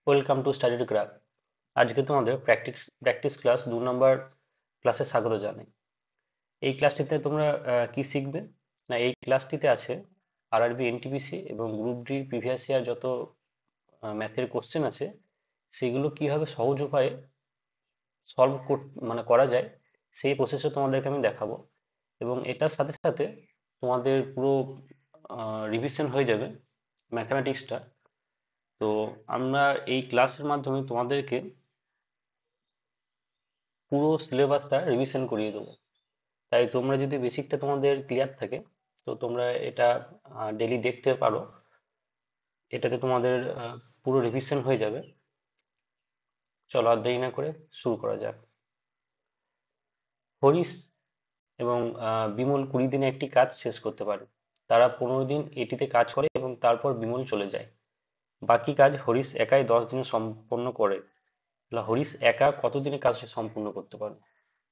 Welcome to study to graph. আজকে তোমাদের practice class 2 নম্বর ক্লাসে স্বাগত জানাই। এই ক্লাসটিতে তোমরা কি শিখবে না, এই ক্লাসটিতে আছে আরআরবি এনটিপিসি এবং গ্রুপ ডি প্রিভিয়াস ইয়ার যত ম্যাথের কোশ্চেন আছে সেগুলো কিভাবে সহজ উপায়ে সলভ মানে করা যায় সেই প্রসেসে তোমাদেরকে আমি দেখাবো। এবং এটার সাথে সাথে তোমাদের পুরো রিভিশন হয়ে যাবে ম্যাথামেটিক্সটা। তো আমরা এই ক্লাসের মাধ্যমে তোমাদেরকে পুরো সিলেবাসটা রিভিশন করিয়ে দেবো। তাই তোমরা যদি বেসিকটা তোমাদের ক্লিয়ার থাকে তো তোমরা এটা ডেলি দেখতে পারো। এটাতে তোমাদের পুরো রিভিশন হয়ে যাবে। চলো আর দেরি না করে শুরু করা যাক। হরিশ এবং বিমল 20 দিনে একটি কাজ শেষ করতে পারে। তারা 15 দিন এটিতে কাজ করে এবং তারপর বিমল চলে যায়। বাকি কাজ হরিশ একাই 10 দিনে সম্পন্ন করে। তাহলে হরিশ একা কতদিনে কাজটি সম্পূর্ণ করতে পারে?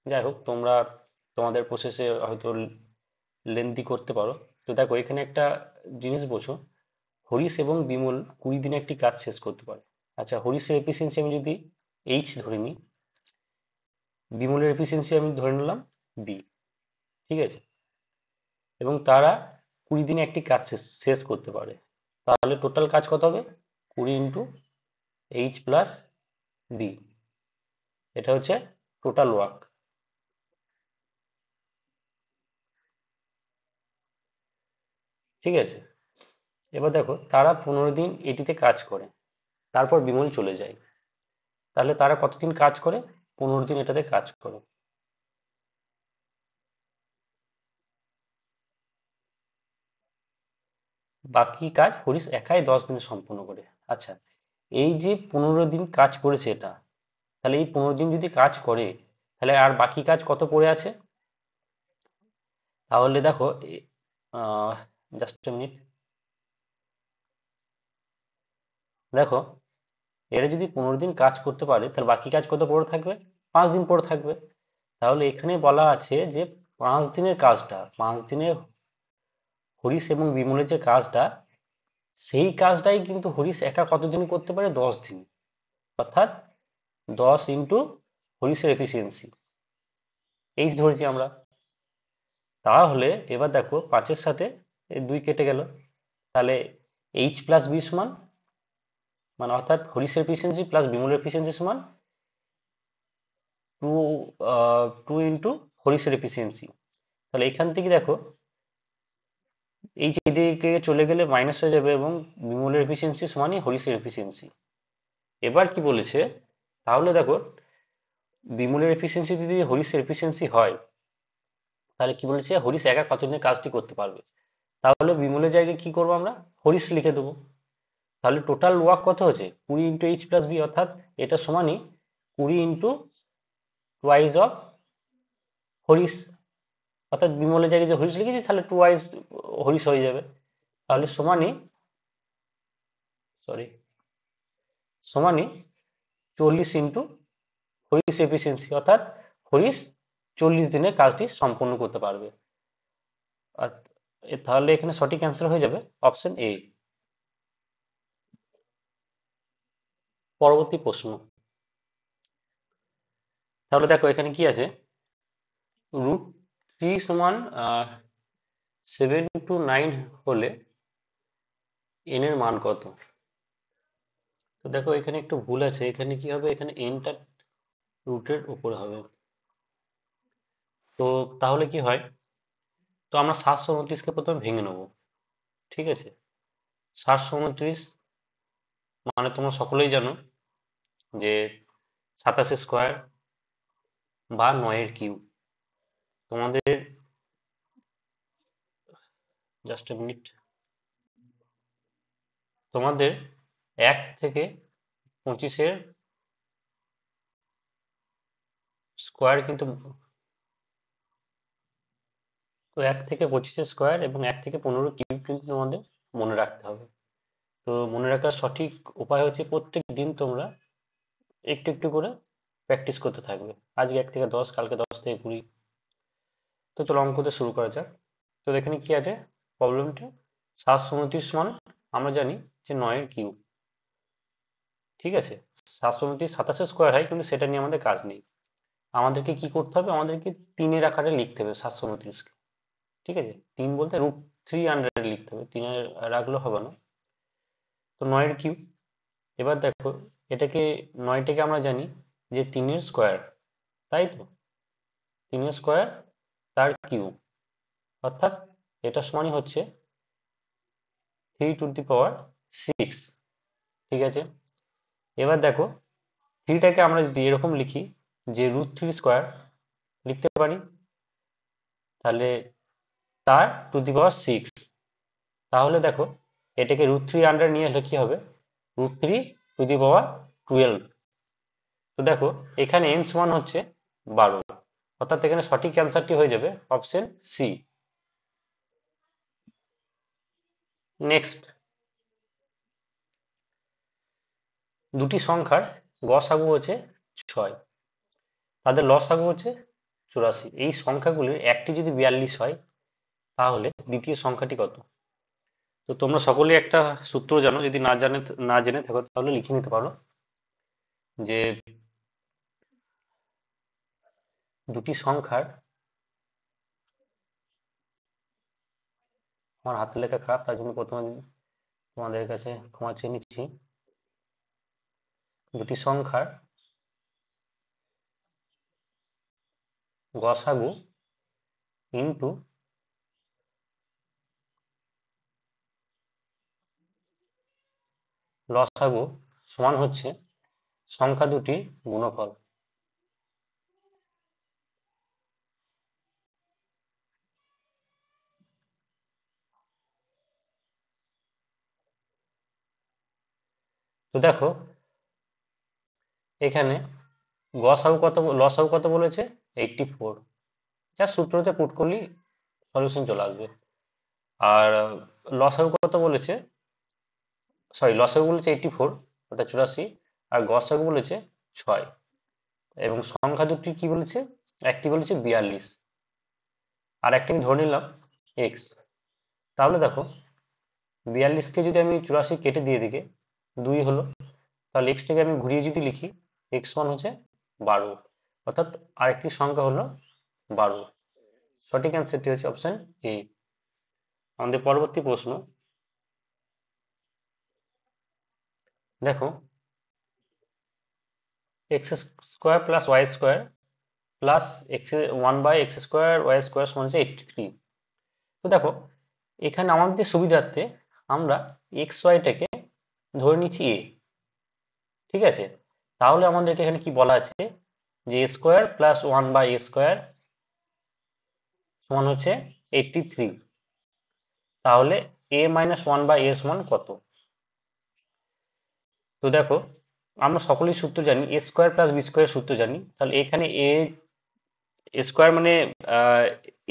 যাই হোক, তোমরা তোমাদের প্রসেসে হয়তো লেন্দি করতে পারো। তো দেখো, এখানে একটা জিনিস বোঝো, হরিশ এবং বিমল 20 দিনে একটি কাজ শেষ করতে পারে। আচ্ছা, হরিশের এফিসিয়েন্সি আমি যদি এইচ ধরে নিই, বিমলের এফিসিয়েন্সি আমি ধরে নিলাম বি, ঠিক আছে, এবং তারা 20 দিনে একটি কাজ শেষ করতে পারে। তাহলে টোটাল কাজ কত হবে? 20 × H + B, এটা হচ্ছে টোটাল ওয়ার্ক। ঠিক আছে, এবার দেখো তারা 15 দিন এটিতে কাজ করে, তারপর বিমল চলে যায়। তাহলে তারা কতদিন কাজ করে? 15 দিন এটাতে কাজ করে। বাকি কাজ হরিশ একাই 10 দিনে সম্পূর্ণ করে। আচ্ছা, এই যে 15 দিন কাজ করেছে এটা, তাহলে এই 15 দিন যদি কাজ করে তাহলে আর বাকি কাজ কত পড়ে আছে? তাহলে দেখো, জাস্ট মিনিট, দেখো এরা যদি 15 দিন কাজ করতে পারে তাহলে বাকি কাজ কত পড়ে থাকবে? 5 দিন পড়ে থাকবে। তাহলে এখানে বলা আছে যে 5 দিনের কাজটা, 5 দিনে হরিশ এবং বিমলের যে কাজটা, সেই কাজটাই কিন্তু হরিশ একা কতদিন করতে পারে? 10 দিন। অর্থাৎ 10 × হরিশের এফিসিয়েন্সি এইচ ধরেছি আমরা। তাহলে এবার দেখো 5-এর সাথে 2 কেটে গেল, তাহলে H+B সমান, মানে অর্থাৎ হরিশের এফিসিয়েন্সি প্লাস বিমলের এফিসিয়েন্সি সমান 2 হরিশের এফিসিয়েন্সি। তাহলে এখান থেকে দেখো এই যে এদিকে চলে গেলে মাইনাস হয়ে যাবে এবং বিমলের এফিসিয়েন্সি সমানই হরিশের এফিসিয়েন্সি। এবার কি বলেছে, তাহলে দেখো বিমলের এফিসিয়েন্সি যদি হরিশের এফিসিয়েন্সি হয় তাহলে কি বলেছে, হরিশ একা কতদিনের কাজটি করতে পারবে। তাহলে বিমলের জায়গায় কি করবো আমরা? হরিশ লিখে দেবো। তাহলে টোটাল ওয়ার্ক কত হচ্ছে? 20 × H+B, অর্থাৎ এটা সমানই 20 × 2 হরিশ। অর্থাৎ বিমলের জায়গায় যে হরিশ লিখেছি তাহলে 2 হরিশ হয়ে যাবে। তাহলে সমানই, সরি, সমানই 40 × হরিশ এফিসিয়েন্সি, অর্থাৎ হরিশ 40 দিনে কাজটি সম্পন্ন করতে পারবে। আর তাহলে এখানে সঠিক অ্যান্সার হয়ে যাবে অপশন এ। পরবর্তী প্রশ্ন, তাহলে দেখো এখানে কি আছে, √3 সমান 7 × 9 হলে n এর মান কত? তো দেখো এখানে একটু ভুল আছে, এখানে কি হবে, এখানে nটা রুটের উপরে হবে। তো তাহলে কি হয়, তো আমরা 729কে প্রথমে ভেঙে নেব। ঠিক আছে, 729 মানে তোমরা সকলেই জানো যে 27 স্কোয়ার বা 9 এর কিউব। তোমাদের জাস্ট এ মিনিট, তোমাদের 1 থেকে 25-এর স্কোয়ার কিন্তু, তো 1 থেকে 25-এর স্কোয়ার এবং 1 থেকে 15 কিউব কিন্তু তোমাদের মনে রাখতে হবে। তো মনে রাখার সঠিক উপায় হচ্ছে প্রত্যেক দিন তোমরা একটু একটু করে প্র্যাকটিস করতে থাকবে। আজকে 1 থেকে 10, কালকে 10 থেকে 20। তো চলো অঙ্কতে শুরু করা যাক। তো এখানে কি আছে প্রবলেমটা, 729 মান আমরা জানি যে 9 এর কিউব। ঠিক আছে, 729 স্কোয়ার হয়, কিন্তু সেটা নিয়ে আমাদের কাজ নেই। আমাদেরকে কি করতে হবে, আমাদেরকে তিনের আকারে লিখতে হবে 729কে। ঠিক আছে, তিন বলতে √300 লিখতে হবে, তিনের রাখলে হবে না। তো 9-এর কিউব। এবার দেখো, এটাকে 9টাকে আমরা জানি যে তিনের স্কোয়ার, তাই তো, তিনের স্কোয়ার তার কিউব, অর্থাৎ এটা সমানই হচ্ছে 3⁶। ঠিক আছে, এবার দেখো, থ্রিটাকে আমরা যদি এরকম লিখি যে √3² লিখতে পারি, তাহলে তার টু দি পাওয়ার 6। তাহলে দেখো, এটাকে √300 নিয়ে হলে কি হবে, √3⁻12। তো দেখো, এখানে n সমান হচ্ছে 12, অর্থাৎ এখানে সঠিক অ্যান্সারটি হয়ে যাবে অপশন সি। নেক্সট, দুটি সংখ্যার গসাগু হচ্ছে 6, তাদের লসাগু হচ্ছে 84। এই সংখ্যাগুলির একটি যদি 42 হয়, তাহলে দ্বিতীয় সংখ্যাটি কত? তো তোমরা সকলেই একটা সূত্র জানো, যদি না জেনে থাকো তাহলে লিখে নিতে পারো, যে দুটি সংখ্যার, আমার হাতের লেখা খারাপ, তার জন্য প্রথমে তোমাদের কাছে ক্ষমা চেয়ে নিচ্ছি। দুটি সংখ্যার গসাগু ইন্টু লসাগু সমান হচ্ছে সংখ্যা দুটির গুণফল। তো দেখো, এখানে লসাগু কত বলেছে, 84। যা সূত্রতে পুট করলেই সলিউশন চলে আসবে। আর লসাগু কত বলেছে, সরি, লসাগু বলেছে 84, অর্থাৎ 84, আর গসাগু বলেছে 6। এবং সংখ্যা দুটি কি বলেছে, একটি বলেছে 42, আর একটি আমি ধরে নিলাম এক্স। তাহলে দেখো, 42কে যদি আমি 84 কেটে দিয়ে দিকে 2 হলো, তাহলে এক্সটাকে আমি ঘুরিয়ে যদি লিখি, এক্স ওয়ান হচ্ছে 12, অর্থাৎ আরেকটি সংখ্যা হলো 12। সঠিক অ্যান্সারটি হচ্ছে অপশন এ। আমাদের পরবর্তী প্রশ্ন, দেখো, x² + y² plus x 1/x² y² সমান হচ্ছে 83। তো দেখো, এখানে আমাদের সুবিধার্থে আমরা এক্স ওয়াইটাকে ধরে নিচ্ছি এ। ঠিক আছে, তাহলে আমাদেরকে এখানে কি বলা আছে, যে a² + 1/a² সমান হচ্ছে 83। তাহলে a-1/a সমান কত? তো দেখো, আমরা সকলেই সূত্র জানি, a² + b² সূত্র জানি। তাহলে এখানে a² মানে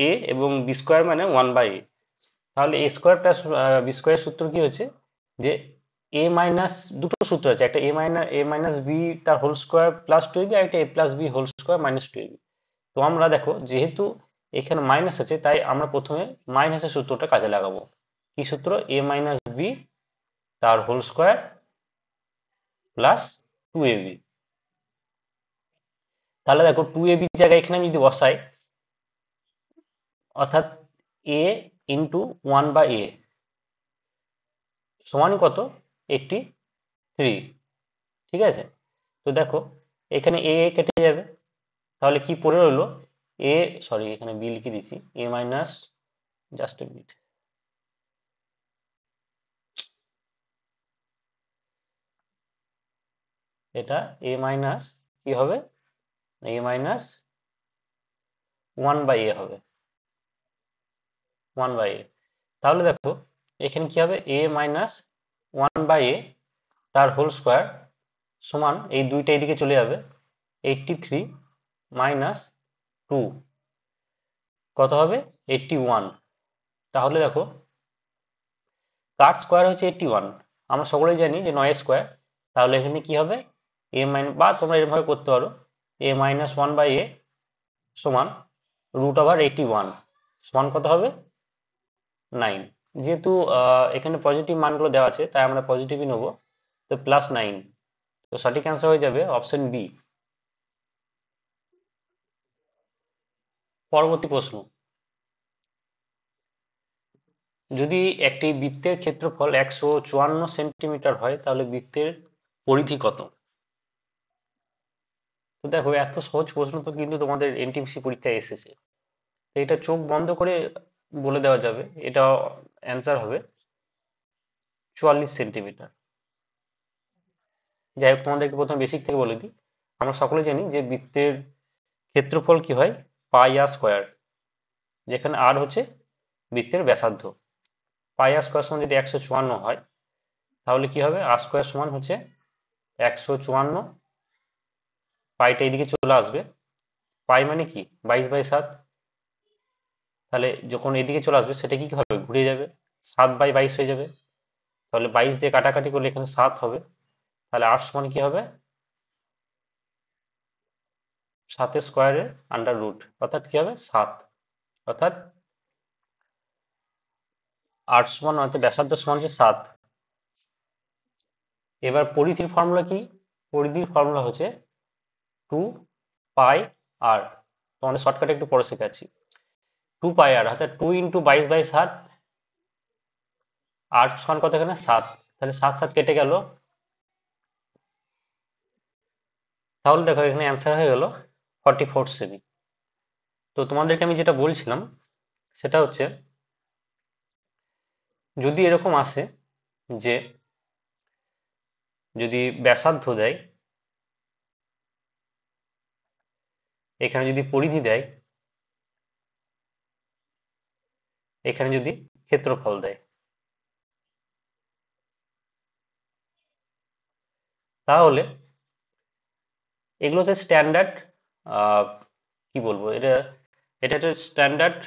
a, এবং b² মানে 1/a। তাহলে a² + b² সূত্র কি হচ্ছে, যে a মাইনাস, দুটো সূত্র আছে, একটা a - b তার হোল স্কোয়ার প্লাস 2ab, আর একটা a + b whole square minus 2ab। তো আমরা দেখো, যেহেতু এখানে মাইনাস আছে, তাই আমরা প্রথমে মাইনাসের সূত্রটা কাজে লাগাবো। কি সূত্র, a - b তার হোল স্কোয়ার প্লাস 2ab। তাহলে দেখো, 2ab জায়গায় এখানে আমি যদি বসাই, অর্থাৎ a ইন্টু 1/a সমান কত, 83। ঠিক আছে, তো দেখো, এখানে এ কেটে যাবে, তাহলে কি পড়ে রইলো, এ, সরি এখানে বি লিখে দিচ্ছি, a minus, just a minute, এটা a মাইনাস কি হবে, a - 1/a হবে, 1/a। তাহলে দেখো, এখানে কি হবে, a - 1/a তার হোল স্কোয়ার সমান, এই দুইটা এদিকে চলে যাবে, 83 মাইনাস 2 কত হবে, 81। তাহলে দেখো, কার স্কোয়ার হচ্ছে 81, আমরা সকলেই জানি যে 9 স্কোয়ার। তাহলে এখানে কি হবে, বা তোমরা এরকমভাবে করতে পারো, a - 1/a সমান √81 সমান কত হবে, 9। যেহেতু এখানে পজিটিভ মানগুলো দেওয়া আছে, তাই আমরা পজিটিভই নেবো, তো +9। তো সঠিক অ্যান্সার হয়ে যাবে অপশন বি। পরবর্তী প্রশ্ন, যদি একটি বৃত্তের ক্ষেত্রফল 154 সেন্টিমিটার হয় তাহলে বৃত্তের পরিধি কত? তো দেখো, এত সহজ প্রশ্ন তো কিন্তু তোমাদের এনটিপিসি পরীক্ষায় এসেছে। তো এটা চোখ বন্ধ করে বলে দেওয়া যাবে, এটা অ্যান্সার হবে 44 সেন্টিমিটার। যাই হোক, তোমাদেরকে প্রথমে বেসিক থেকে বলে দিই। আমরা সকলে জানি যে বৃত্তের ক্ষেত্রফল কি হয়, পাই আর স্কোয়ার, যেখানে আর হচ্ছে বৃত্তের ব্যাসার্ধ। পাই আর স্কোয়ার সমান যদি 154 হয়, তাহলে কি হবে, আর স্কোয়ার সমান হচ্ছে 154, পাইটা এইদিকে চলে আসবে। পাই মানে কি, 22/7। তাহলে যখন এদিকে চলে আসবে সেটা কি হবে, ঘুরে যাবে, 7/22 হয়ে যাবে। তাহলে 22 দিয়ে কাটাকাটি করলে এখানে 7 হবে। তাহলে 8 সমান কি হবে, 7 স্কোয়ারের আন্ডার রুট, অর্থাৎ কি হবে 7। অর্থাৎ 8 সমান, অর্থাৎ ব্যাসার্ধ সমান হচ্ছে 7। এবার পরিধির ফর্মুলা কি, পরিধির ফর্মুলা হচ্ছে 2 পাই আর। তোমাদের শর্টকাটে একটু পরে শেখাচ্ছি। 2 পাই আর, অর্থাৎ 2 × 22/7। 8 সমান কত এখানে 7, তাহলে 7 7 কেটে গেল। তাহলে দেখো এখানে অ্যান্সার হয়ে গেল 44 সেমি। তো তোমাদেরকে আমি যেটা বলছিলাম সেটা হচ্ছে, যদি এরকম আসে যে যদি ব্যাসার্ধ দেয়, এখানে যদি পরিধি দেয়, এখানে যদি ক্ষেত্রফল দেয়, তাহলে এগুলো হচ্ছে স্ট্যান্ডার্ড, কি বলবো এটা, এটা হচ্ছে স্ট্যান্ডার্ড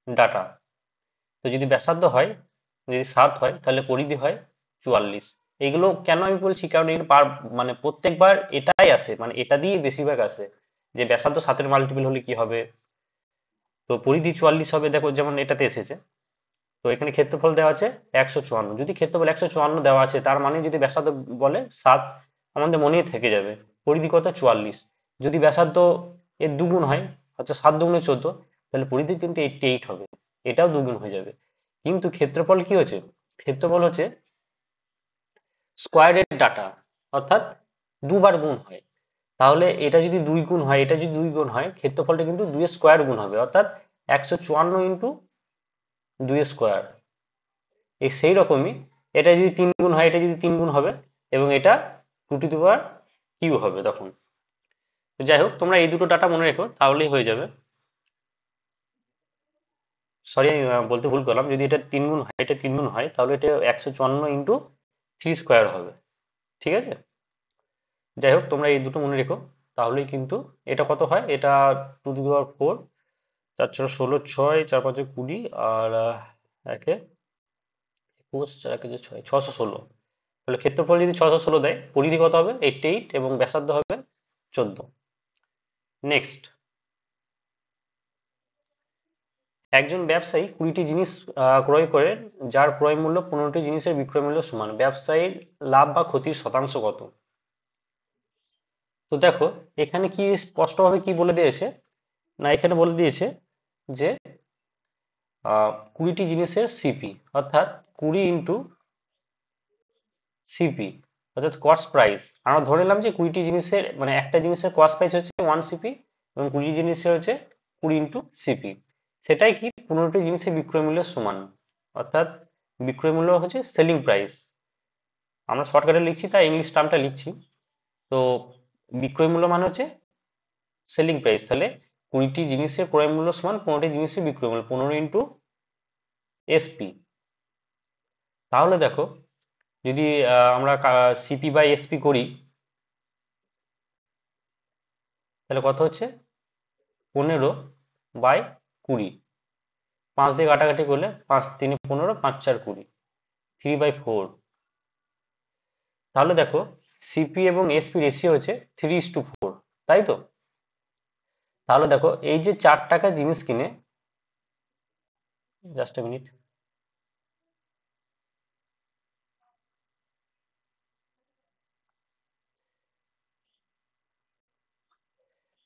ডাটা। তো যদি ব্যাসার্ধ হয়, যদি 7 হয়, তাহলে পরিধি হয় 44। এগুলো কেন আমি বলছি, কারণ এর মানে প্রত্যেকবার এটাই আসে, মানে এটা দিয়ে বেশিরভাগ আসে, যে ব্যাসার্ধ 7-এর মাল্টিপল হলে কি হবে, তো পরিধি 44 হবে। দেখো যেমন এটাতে এসেছে, তো এখানে ক্ষেত্রফল দেওয়া আছে 154। যদি ক্ষেত্রফল 154 দেওয়া আছে, তার মানে যদি ব্যাসার্ধ বলে 7, আমাদের মনেই থেকে যাবে পরিধি কত, 44। যদি ব্যাসার্ধ এর দুগুণ হয়, আচ্ছা 7 × 2 = 14, তাহলে পরিধি কিন্তু 88 হবে, এটাও দুগুণ হয়ে যাবে। কিন্তু ক্ষেত্রফল কি হচ্ছে, ক্ষেত্রফল হচ্ছে স্কোয়ারের ডাটা, অর্থাৎ দুবার গুণ হয়। তাহলে এটা যদি 2 গুণ হয়, এটা যদি 2 গুণ হয়, ক্ষেত্রফলটা কিন্তু 2 এর স্কোয়ার গুণ হবে, অর্থাৎ 154 × 2 স্কোয়ার। এই সেই রকমই এটা যদি 3 গুণ হয়, এটা যদি 3 গুণ হবে, এবং এটা 2^3 হবে তখন। তো যাই হোক, তোমরা এই দুটো ডাটা মনে রেখো, তাহলেই হয়ে যাবে। সরি, আমি বলতে ভুল করলাম, যদি এটা 3 গুণ হয়, এটা 3 গুণ হয়, তাহলে এটা 154 × 3 স্কোয়ার হবে। ঠিক আছে, যাই হোক তোমরা এই দুটো মনে রেখো, তাহলেই কিন্তু এটা কত হয়, এটা 2^4, 4×4 = 16, 4×5 = 20, আর একে 21, 4×1 = 6, 616। তাহলে ক্ষেত্রফল যদি 616 দেয়, পরিধি কত হবে 88, এবং ব্যাসার্ধ হবে 14। নেক্সট, একজন ব্যবসায়ী 20টি জিনিস ক্রয় করেন, যার ক্রয় মূল্য 15টি জিনিসের বিক্রয় মূল্য সমান। ব্যবসায়ীর লাভ বা ক্ষতির শতাংশ কত? তো দেখো, এখানে কি স্পষ্টভাবে কি বলে দিয়েছে, না এখানে বলে দিয়েছে যে 20টি জিনিসের সিপি, অর্থাৎ 20 × সিপি, অর্থাৎ কস্ট প্রাইস। আমরা ধরে নিলাম যে 20টি জিনিসের, মানে একটা জিনিসের কস্ট প্রাইস হচ্ছে 1 সিপি, এবং 20 জিনিসের হচ্ছে 20 × সিপি। সেটাই কি 15টি জিনিসের বিক্রয় মূল্যের সমান, অর্থাৎ বিক্রয় মূল্য হচ্ছে সেলিং প্রাইস। আমরা শর্টকাটে লিখছি, তাই ইংলিশ টার্মটা লিখছি। তো বিক্রয় মূল্য মানে হচ্ছে সেলিং প্রাইস, তাহলে 20টি জিনিসের ক্রয় মূল্য সমান 15টি জিনিসের বিক্রয় মূল্য, 15 × এসপি। তাহলে দেখো, যদি আমরা সিপি/এসপি করি, তাহলে কত হচ্ছে 15/20। 5 দিয়ে কাটাকাটি করলে 5×3 = 15, 5×4 = 20, 3/4। তাহলে দেখো, সিপি এবং এসপি রেশিও হচ্ছে 3:4, তাই তো? তাহলে দেখো, এই যে 4 টাকা জিনিস কিনে, জাস্ট এ মিনিট,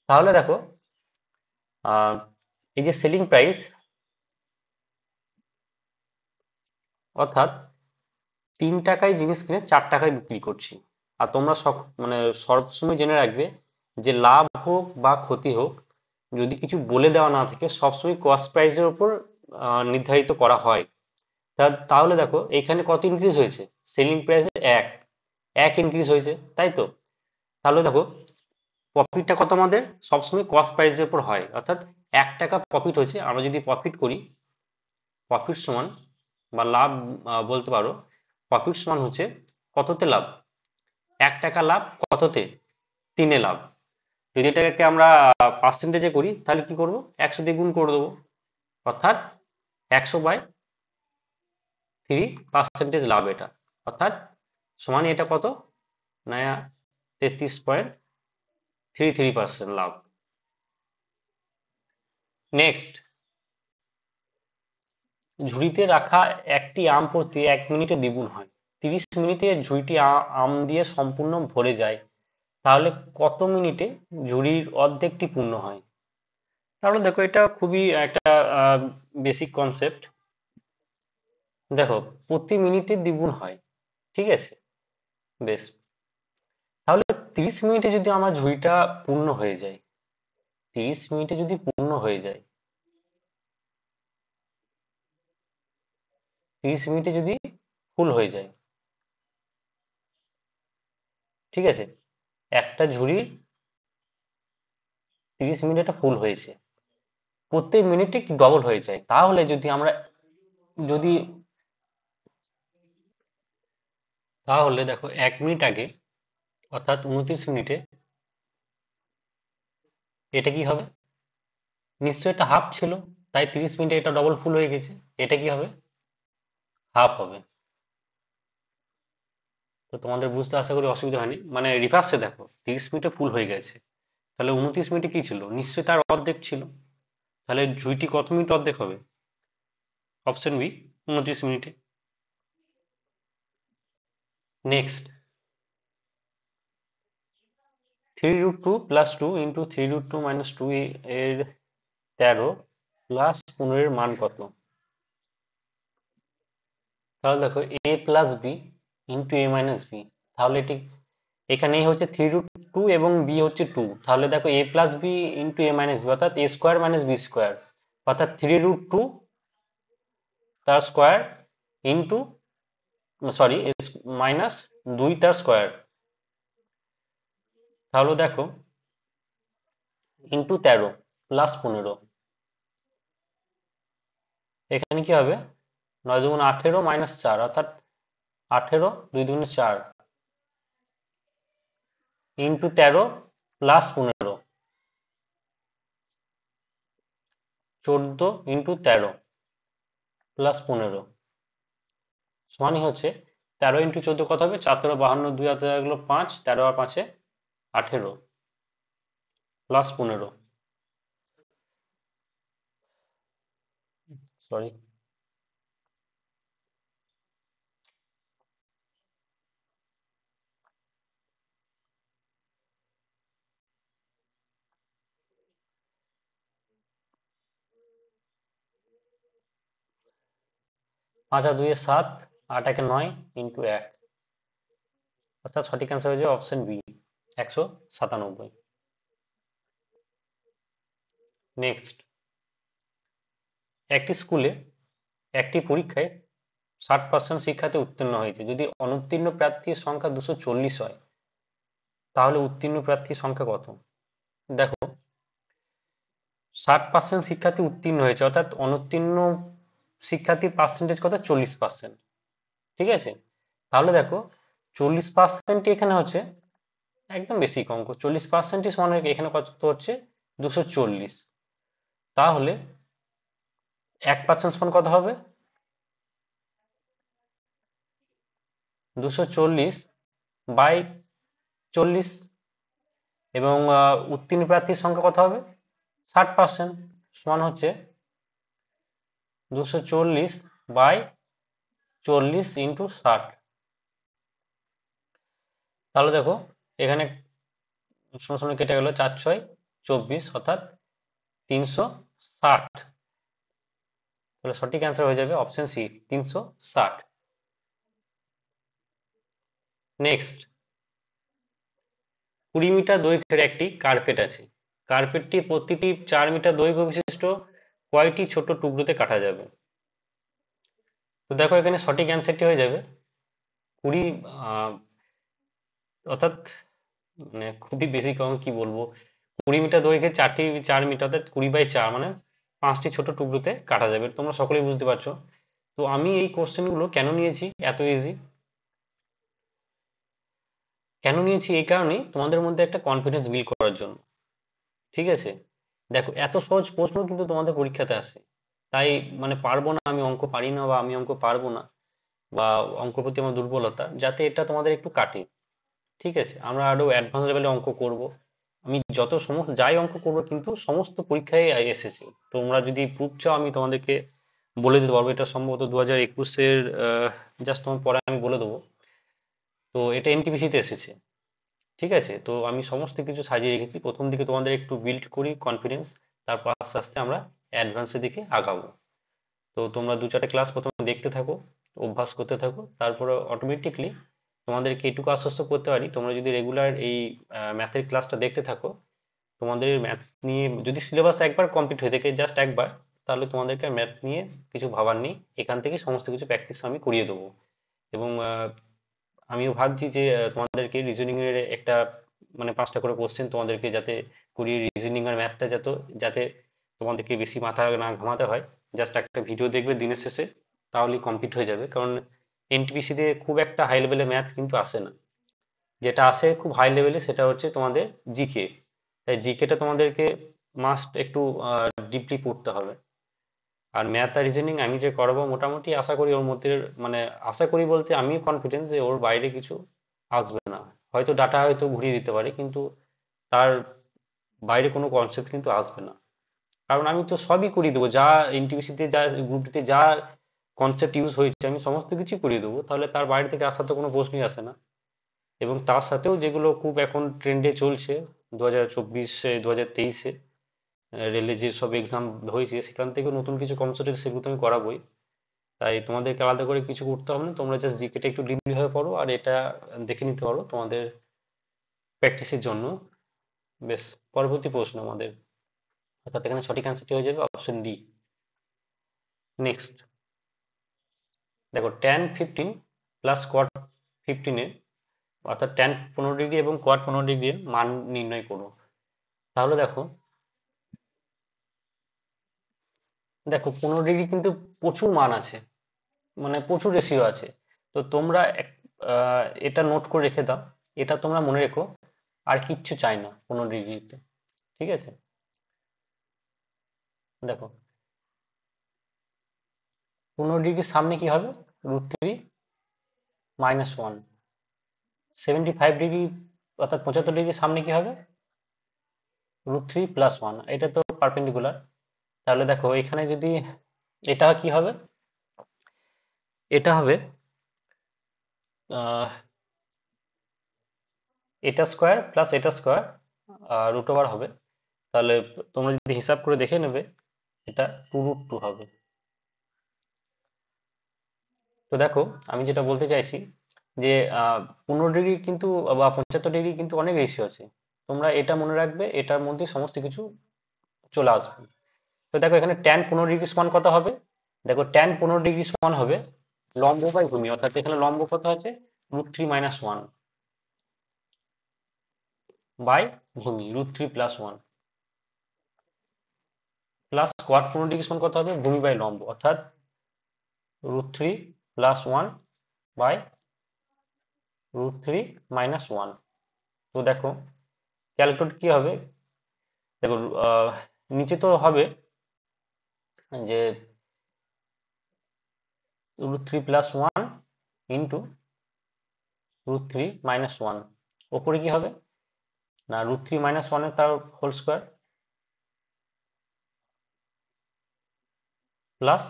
তাহলে দেখো এই যে সেলিং প্রাইস, অর্থাৎ 3 টাকায় জিনিস কিনে 4 টাকায় বিক্রি করছি। আর তোমরা সব মানে সবসময় জেনে রাখবে যে লাভ হোক বা ক্ষতি হোক, যদি কিছু বলে দেওয়া না থাকে সবসময় কস্ট প্রাইসের উপর নির্ধারিত করা হয়। তাহলে দেখো এখানে কত ইনক্রিজ হয়েছে, সেলিং প্রাইসে এক এক ইনক্রিজ হয়েছে, তাই তো? তাহলে দেখো প্রফিটটা কত আমাদের সবসময় কস্ট প্রাইসের উপর হয়, অর্থাৎ 1 টাকা প্রফিট হয়েছে। আমরা যদি প্রফিট করি, প্রফিট সমান বা লাভ বলতে পারো, প্রফিট সমান হচ্ছে কততে লাভ, 1 টাকা লাভ কততে, 3-এ লাভ। যদি এটাকে আমরা পার্সেন্টেজে করি তাহলে কি করব, 100 দিয়ে গুণ করে দেবো, অর্থাৎ 100/3 পার্সেন্টেজ লাভ এটা, অর্থাৎ সমান এটা কত, না 33.33% লাভ। নেক্সট, ঝুড়িতে রাখা একটি আম প্রতি 1 মিনিটে দ্বিগুণ হয়। 30 মিনিটে ঝুড়িটি আম দিয়ে সম্পূর্ণ ভরে যায়, তাহলে কত মিনিটে ঝুড়ির অর্ধেকটি পূর্ণ হয়? তাহলে দেখো এটা খুবই একটা বেসিক কনসেপ্ট। দেখো প্রতি মিনিটে দ্বিগুণ হয়, ঠিক আছে, বেশ। তাহলে 30 মিনিটে যদি আমার ঝুড়িটা পূর্ণ হয়ে যায়, 30 মিনিটে যদি পূর্ণ হয়ে যায়, 30 মিনিটে যদি ফুল হয়ে যায়, ঠিক আছে, একটা ঝুড়ির 30 মিনিটে ফুল হয়েছে, প্রত্যেক মিনিটে কি ডবল হয়ে যায়, তাহলে যদি আমরা যদি তাহলে দেখো 1 মিনিট আগে অর্থাৎ 29 মিনিটে এটা কি হবে, নিশ্চয়ই এটা হাফ ছিল, তাই 30 মিনিটে এটা ডবল ফুল হয়ে গেছে, এটা কি হবে, হাফ হবে। তো তোমাদের বুঝতে আশা করি অসুবিধা হয়নি, মানে রিভার্সে দেখো 30 মিনিটে ফুল হয়ে গেছে, তাহলে 29 মিনিটে কি ছিল, নিশ্চয়ই তার অর্ধেক ছিল, তাহলে ঝুঁইটি কত মিনিট অর্ধেক হবে, অপশন বি, 29 মিনিটে। নেক্সট, 3√2 + 2 × 3√2 - 2 এর 13 + 15 এর মান কত? তাহলে দেখো a+b × a - b, তাহলে এটি এখানে a হচ্ছে 3√2 এবং b হচ্ছে 2, তাহলে দেখো a+b × a - b অর্থাৎ a² - b², অর্থাৎ 3√2 তার স্কোয়ার ইন্টু, সরি, মাইনাস 2 তার স্কোয়ার, তাহলে দেখো ইন্টু 13 প্লাস 15, এখানে কি হবে, 9 × 18 - 4, অর্থাৎ 18, 2 × 4 ইন্টু 13 প্লাস 15, 14 × 13 প্লাস 15 সমানই হচ্ছে 13 × 14 কত হবে, 4 × 52, 2 হাতে গেল 5, 13 আর 5 18 প্লাস 15, সরি, 5 আর 2 7, 8 1 9 ইন্টু 1, অর্থাৎ সঠিক অ্যান্সার হয়ে যাবে অপশন বি, 197। নেক্সট, একটি স্কুলে একটি পরীক্ষায় 60% শিক্ষার্থী উত্তীর্ণ হয়েছে, যদি অনুত্তীর্ণ প্রার্থীর সংখ্যা 240 হয়, তাহলে উত্তীর্ণ প্রার্থীর সংখ্যা কত? দেখো 60% শিক্ষার্থী উত্তীর্ণ হয়েছে, অর্থাৎ অনুত্তীর্ণ শিক্ষার্থীর পার্সেন্টেজ কত, 40%, ঠিক আছে। তাহলে দেখো 40% এখানে হচ্ছে একদম বেসিক অঙ্ক, 40% সমান এখানে কত হচ্ছে, 240, তাহলে 1% সমান কত হবে, 240/40, এবং উত্তীর্ণ প্রার্থীর সংখ্যা কত হবে, 60%, সমান হচ্ছে 240/40 ইন্টু 60। তাহলে দেখো এখানে 0 0 কেটে গেল, 4 6 24 অর্থাৎ 360। তাহলে সঠিক অ্যান্সার হয়ে যাবে অপশন সি, 360। নেক্সট, 20 মিটার দৈর্ঘ্যের একটি কার্পেট আছে। কার্পেটটি প্রতিটি 4 মিটার দৈর্ঘ্য বিশিষ্ট কয়টি ছোট টুকরোতে কাটা যাবে? তো দেখো এখানে সঠিক অ্যান্সারটি হয়ে যাবে 20, অর্থাৎ মানে খুবই বেশি কম, কি বলবো, 20 মিটার দৈর্ঘ্যে 4 মিটার, অর্থাৎ 20/4 মানে 5টি ছোট টুকরোতে কাটা যাবে। তোমরা সকলেই বুঝতে পারছো। তো আমি এই কোশ্চেনগুলো কেন নিয়েছি এত ইজি, কেন নিয়েছি এই কারণেই তোমাদের মধ্যে একটা কনফিডেন্স বিল্ড করার জন্য। ঠিক আছে, দেখো এত সহজ প্রশ্ন কিন্তু তোমাদের পরীক্ষাতে আসে। তাই মানে পারবো না, আমি অঙ্ক পারি না, বা আমি অঙ্ক পারবো না, বা অঙ্কের প্রতি আমার দুর্বলতা, যাতে এটা তোমাদের একটু কাটে। ঠিক আছে, আমরা আরো অ্যাডভান্স লেভেলে অঙ্ক করব। আমি যত সমস্ত যাই অঙ্ক করবো কিন্তু সমস্ত পরীক্ষায় এসেছে। তোমরা যদি প্রুফ চাও আমি তোমাদেরকে বলে দিতে পারবো, এটা সম্ভবত 2021-এর, জাস্ট তোমার পরে আমি বলে দেবো। তো এটা এনটিপিসিতে এসেছে। ঠিক আছে, তো আমি সমস্ত কিছু সাজিয়ে রেখেছি, প্রথম দিকে তোমাদের একটু বিল্ড করি কনফিডেন্স, তারপর আস্তে আস্তে আমরা অ্যাডভান্সের দিকে আগাবো। তো তোমরা 2-4টে ক্লাস প্রথমে দেখতে থাকো, অভ্যাস করতে থাকো, তারপরে অটোমেটিকলি তোমাদেরকে এটুকু আশ্বস্ত করতে পারি, তোমরা যদি রেগুলার এই ম্যাথের ক্লাসটা দেখতে থাকো, তোমাদের ম্যাথ নিয়ে যদি সিলেবাস একবার কমপ্লিট হয়ে থাকে, জাস্ট একবার, তাহলে তোমাদেরকে ম্যাথ নিয়ে কিছু ভাবার নেই। এখান থেকে সমস্ত কিছু প্র্যাকটিস আমি করিয়ে দেবো। এবং আমিও ভাবছি যে তোমাদেরকে রিজনিং এর একটা মানে 5টা করে কোশ্চেন তোমাদেরকে যাতে করিয়ে, রিজনিং আর ম্যাথটা যাতে যাতে তোমাদেরকে বেশি মাথা না ঘামাতে হয়, জাস্ট একটা ভিডিও দেখবে দিনের শেষে, তাহলেই কমপ্লিট হয়ে যাবে। কারণ এনটিপিসি তে খুব একটা হাই লেভেলের ম্যাথ কিন্তু আসে না। যেটা আসে খুব হাই লেভেলে সেটা হচ্ছে তোমাদের জিকে। তাই জিকেটা তোমাদেরকে মাস্ট একটু ডিপলি পড়তে হবে। আর ম্যাথ আর রিজনিং আমি যে করাবো, মোটামুটি আশা করি ওর মধ্যে, মানে আশা করি বলতে আমি কনফিডেন্স যে ওর বাইরে কিছু আসবে না। হয়তো ডাটা হয়তো ঘুরিয়ে দিতে পারে, কিন্তু তার বাইরে কোনো কনসেপ্ট কিন্তু আসবে না। কারণ আমি তো সবই করিয়ে দেবো, যা এনটিপিসিতে যা গ্রুপটিতে যা কনসেপ্ট ইউজ হয়েছে আমি সমস্ত কিছুই করিয়ে দেবো, তাহলে তার বাইরে থেকে আসার তো কোনো প্রশ্নই আসে না। এবং তার সাথেও যেগুলো খুব এখন ট্রেন্ডে চলছে 2024-এ, 2023-এ রেলে যে সব এক্সাম হয়েছে, সেখান থেকে নতুন কিছু কনসেপ্ট সেগুলো তো আমি করাবোই। তাই তোমাদেরকে আলাদা করে কিছু করতে হবে না, তোমরা জাস্ট জিকেটা একটু ডিপলি হয়ে পড়ো, আর এটা দেখে নিতে পারো তোমাদের প্র্যাকটিসের জন্য। বেশ, পরবর্তী প্রশ্ন আমাদের, অর্থাৎ এখানে সঠিক অ্যান্সারটি হয়ে যাবে অপশন ডি। নেক্সট, দেখো tan 15 প্লাস cot 15 এর, অর্থাৎ tan 15 ডিগ্রি এবং cot 15 ডিগ্রি এর মান নির্ণয় করো। তাহলে দেখো, 15 ডিগ্রি কিন্তু প্রচুর মান আছে, মানে প্রচুর রেশিও আছে। তো তোমরা এটা নোট করে রেখে দাও, এটা তোমরা মনে রেখো, আর কিচ্ছু চাই না 15 ডিগ্রিতে। ঠিক আছে, দেখো 15 ডিগ্রির সামনে কি হবে, √3 - 1। 75 ডিগ্রি অর্থাৎ 75 ডিগ্রির সামনে কি হবে, √3 + 1। এটা তো পারপেন্ডিকুলার। তাহলে দেখো এখানে যদি এটা কি হবে, এটা হবে আহ, এটা স্কোয়ার প্লাস এটা স্কোয়ার √ওভার হবে। তাহলে তোমরা যদি হিসাব করে দেখে নেবে, এটা 2√2 হবে। তো দেখো আমি যেটা বলতে চাইছি যে 15 ডিগ্রি কিন্তু বা 75 ডিগ্রি কিন্তু অনেক রেশিও আছে। তোমরা এটা মনে রাখবে, এটার মধ্যে সমস্ত কিছু চলে আসবে। তো দেখো এখানে tan 15 ডিগ্রি সমান কত হবে, দেখো tan 15 ডিগ্রি সমান হবে লম্ব বাই ভূমি, অর্থাৎ এখানে লম্ব কত আছে, √3 - 1 বাই ভূমি √3 + 1, প্লাস cot 15 ডিগ্রি সমান কত হবে, ভূমি বাই লম্ব, অর্থাৎ √3 + 1 বাই √3 - 1। তো দেখো ক্যালকুলেট কি হবে, দেখো নিচে তো হবে যে √3 + 1 ইন্টু √3 - 1, ওপরে কি হবে না √3 - 1 এর তার হোল স্কোয়ার, প্লাস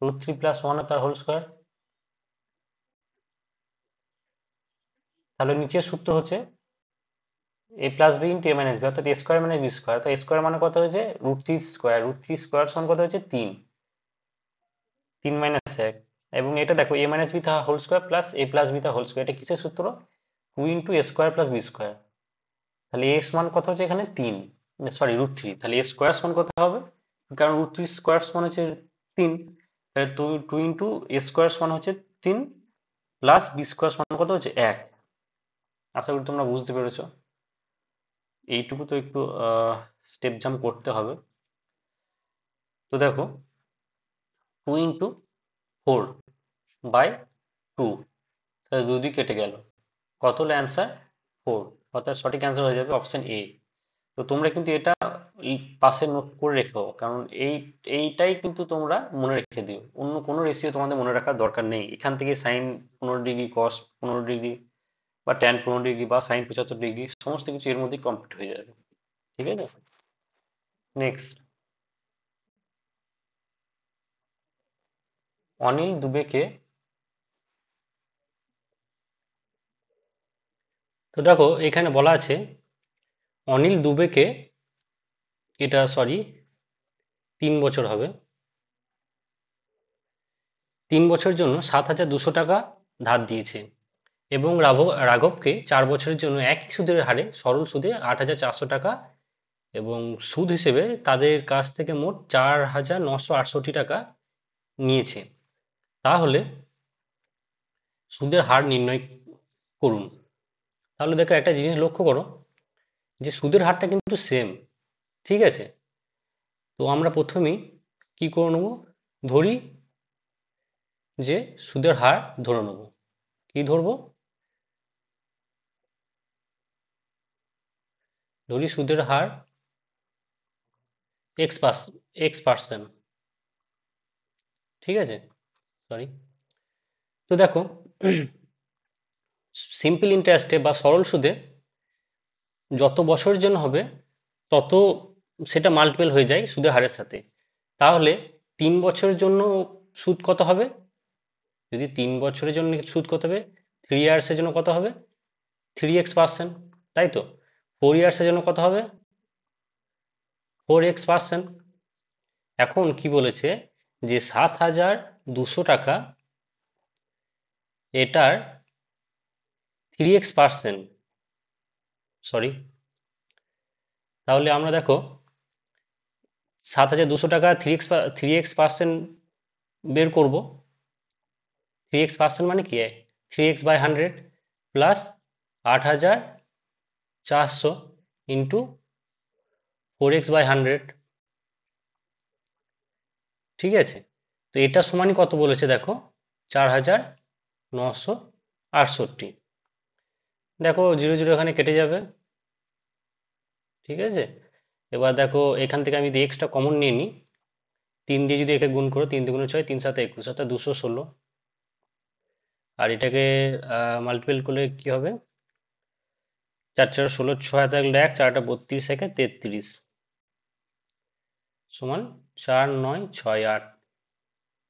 √3 + 1 এর তার হোল স্কোয়ার। তাহলে নিচের সূত্র হচ্ছে এ প্লাস বি ইন্টু এ মাইনাস বি, অর্থাৎ এ স্কোয়ার মানে বি স্কোয়ার। তো এ স্কোয়ার মানে কত হয়েছে, √3 স্কোয়ার। √3 স্কোয়ার সমান কত হচ্ছে 3, 3 - 1। এবং এটা দেখো এ মাইনাস বি তা হোল স্কোয়ার প্লাস এ প্লাস বি তা হোল স্কোয়ার, এটা কিসের সূত্র, 2 × a² + b²। তাহলে এ সমান কত হচ্ছে এখানে 3, সরি √3। তাহলে এ স্কোয়ার সমান কত হবে, কারণ √3 স্কোয়ার সমান হচ্ছে 3, তাহলে 2 × a² সমান হচ্ছে 3 প্লাস b² সমান কত হচ্ছে 1। আশা করি তোমরা বুঝতে পেরেছো। এইটুকু তো একটু স্টেপ জাম্প করতে হবে। তো দেখো 2 × 4/2, তাহলে 2 দিয়ে কেটে গেল, কত হলো অ্যান্সার 4, অর্থাৎ সঠিক অ্যান্সার হয়ে যাবে অপশন এ। তো তোমরা কিন্তু এটা এই পাশে নোট করে রেখো, কারণ এইটাই কিন্তু তোমরা মনে রেখে দিও, অন্য কোনো রেশিও তোমাদের মনে রাখার দরকার নেই। এখান থেকে সাইন 15 ডিগ্রি, কস 15 ডিগ্রি, বা ট্যান 15 ডিগ্রি, বা সাইন 75 ডিগ্রি, সমস্ত কিছু এর মধ্যেই কমপ্লিট হয়ে যাবে। ঠিক আছে, নেক্সট। অনিল দুবেকে, তো দেখো এখানে বলা আছে অনিল দুবেকে, এটা সরি 3 বছর হবে, 3 বছরের জন্য 7,200 টাকা ধার দিয়েছে এবং রাঘবকে 4 বছরের জন্য একই সুদের হারে সরল সুদে 8,400 টাকা এবং সুদ হিসেবে তাদের কাছ থেকে মোট 4,968 টাকা নিয়েছে। তাহলে সুদের হার নির্ণয় করুন। তাহলে দেখো একটা জিনিস লক্ষ্য করো যে সুদের হারটা কিন্তু সেম, ঠিক আছে। তো আমরা প্রথমেই কি করে নেব, ধরি যে সুদের হার ধরে নেব, কি ধরবো, ধরি সুদের হার x%, ঠিক আছে, সরি। তো দেখো সিম্পল ইন্টারেস্টে বা সরল সুদে যত বছরের জন্য হবে তত সেটা মাল্টিপল হয়ে যায় সুদের হারের সাথে। তাহলে 3 বছরের জন্য সুদ কত হবে, যদি 3 বছরের জন্য সুদ কত হবে, 3 ইয়ার্সের জন্য কত হবে, 3x%, তাই তো। 4 ইয়ার্সের জন্য কত হবে, 4x%। এখন কি বলেছে যে 7,200 টাকা এটার 3x%, সরি, তাহলে আমরা দেখো 7,200 টাকা 3x% বের করব। 3x% মানে কি, 3x/100 প্লাস 8,400 ইন্টু 4x/100, ঠিক আছে। তো এটা সমানই কত বলেছে দেখো, 4,968। দেখো 0 0 এখানে কেটে যাবে, ঠিক আছে। এবার দেখো এখান থেকে আমি যদি এক্সটা কমন নিয়ে নিই, 3 দিয়ে যদি একে গুণ করো, 3 × 2 = 6, 3 × 7 = 21, অর্থাৎ 216। আর এটাকে মাল্টিপল করলে কি হবে, 4 4 16, 6 থাকলে 1, 4 32, 1 33, সমান 4 9 6 8।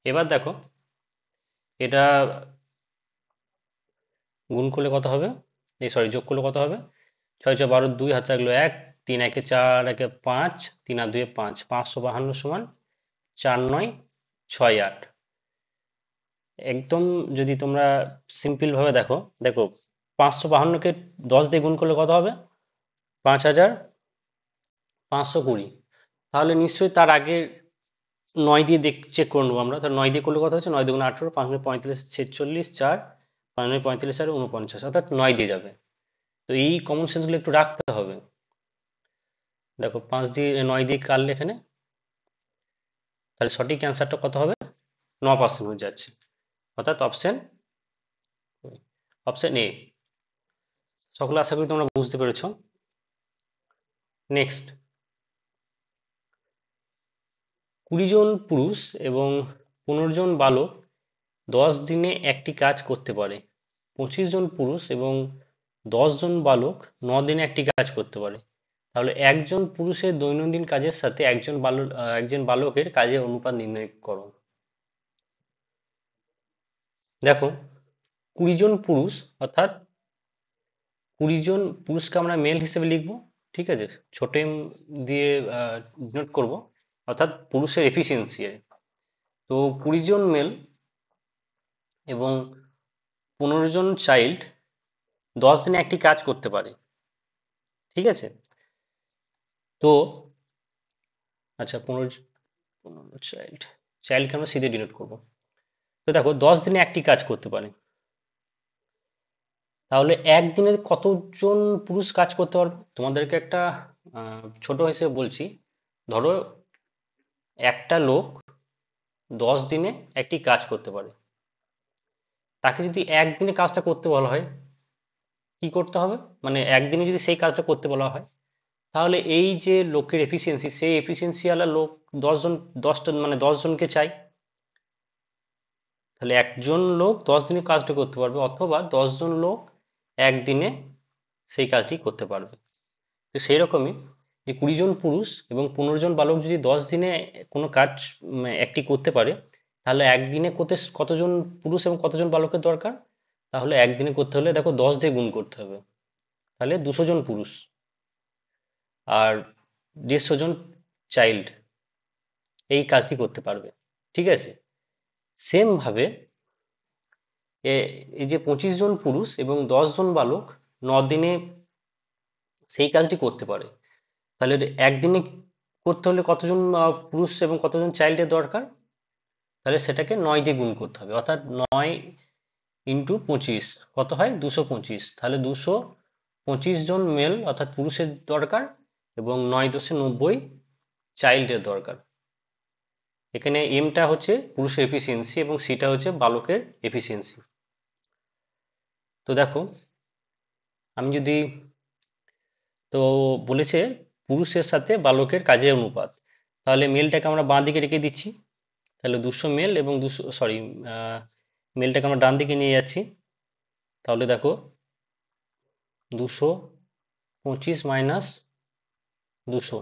এবার দেখো এটা গুণ করলে কত হবে, এই সরি যোগ করলে কত হবে, 6 6 12, 2 হাতে থাকলো 1, 3 1 4, 1 5, 3 আর 2 5, 552 সমান 4 9 6 8। একদম যদি তোমরা সিম্পল ভাবে দেখো, দেখো 552কে 10 দিয়ে গুণ করলে কত হবে, 5,520। তাহলে নিশ্চয়ই তার আগে 9 দিয়ে চেক করে নেবো আমরা। তাহলে 9 দিয়ে করলে কত হচ্ছে, 9 2 18, 5 35 46, 4 5 35 আর 49, অর্থাৎ 9 দিয়ে যাবে। তো এই কমন সেন্সগুলো একটু রাখতে হবে। দেখো 5 দিয়ে 9 দিয়ে কাটলে এখানে, তাহলে সঠিক অ্যান্সারটা কত হবে, 9% হয়ে যাচ্ছে, অর্থাৎ অপশন এ। সকলে আশা করি তোমরা বুঝতে পেরেছো। নেক্সট, 20 জন পুরুষ এবং 15 জন বালক 10 দিনে একটি কাজ করতে পারে। 25 জন পুরুষ এবং 10 জন বালক 9 দিনে একটি কাজ করতে পারে। তাহলে একজন পুরুষের দৈনন্দিন কাজের সাথে একজন বালকের কাজের অনুপাত নির্ণয় করো। দেখো 20 জন পুরুষ, অর্থাৎ 20 জন পুরুষকে আমরা মেল হিসেবে লিখবো, ঠিক আছে, ছোট এম দিয়ে ডিনোট করব, অর্থাৎ পুরুষের এফিসিয়েন্সি। তো 20 জন মেল এবং 15 জন চাইল্ড 10 দিনে একটি কাজ করতে পারে, ঠিক আছে। তো আচ্ছা, 15 চাইল্ডকে আমরা সিধে ডিনোট করব। তো দেখো 10 দিনে একটি কাজ করতে পারে, তাহলে একদিনে কতজন পুরুষ কাজ করতে পারবে? তোমাদেরকে একটা ছোট হিসেবে বলছি। ধরো একটা লোক 10 দিনে একটি কাজ করতে পারে, তাকে যদি একদিনে কাজটা করতে বলা হয়, কি করতে হবে? মানে একদিনে যদি সেই কাজটা করতে বলা হয়, তাহলে এই যে লোকের এফিসিয়েন্সি, সেই এফিসিয়েন্সি ওয়ালা লোক 10 জন, 10টা মানে 10 জনকে চাই। তাহলে একজন লোক 10 দিনে কাজটা করতে পারবে, অথবা 10 জন লোক একদিনে সেই কাজটি করতে পারবে। তো সেই রকমই, যে 20 জন পুরুষ এবং 15 জন বালক যদি 10 দিনে কোনো কাজ একটি করতে পারে, তাহলে একদিনে করতে কতজন পুরুষ এবং কতজন বালকের দরকার? তাহলে একদিনে করতে হলে দেখো 10 দিয়ে গুণ করতে হবে, তাহলে 200 জন পুরুষ আর 150 জন চাইল্ড এই কাজটি করতে পারবে, ঠিক আছে। সেম ভাবে এই যে 25 জন পুরুষ এবং 10 জন বালক 9 দিনে সেই কাজটি করতে পারে, তাহলে একদিনে করতে হলে কতজন পুরুষ এবং কতজন চাইল্ডের দরকার? তাহলে সেটাকে 9 দিয়ে গুণ করতে হবে, অর্থাৎ 9 × 25 কত হয়? 225। তাহলে 225 জন মেল অর্থাৎ পুরুষের দরকার এবং 9×10 = 90 চাইল্ডের দরকার। এখানে এমটা হচ্ছে পুরুষের এফিসিয়েন্সি এবং সিটা হচ্ছে বালকের এফিসিয়েন্সি। তো দেখো আমি যদি, তো বলেছে পুরুষের সাথে বালকের কাজের অনুপাত, তাহলে মেলটাকে আমরা বাঁ দিকে রেখে দিচ্ছি। তাহলে 200 মেল এবং 200, সরি, মেলটাকে আমরা ডান দিকে নিয়ে যাচ্ছি। তাহলে দেখো 225 মাইনাস 200,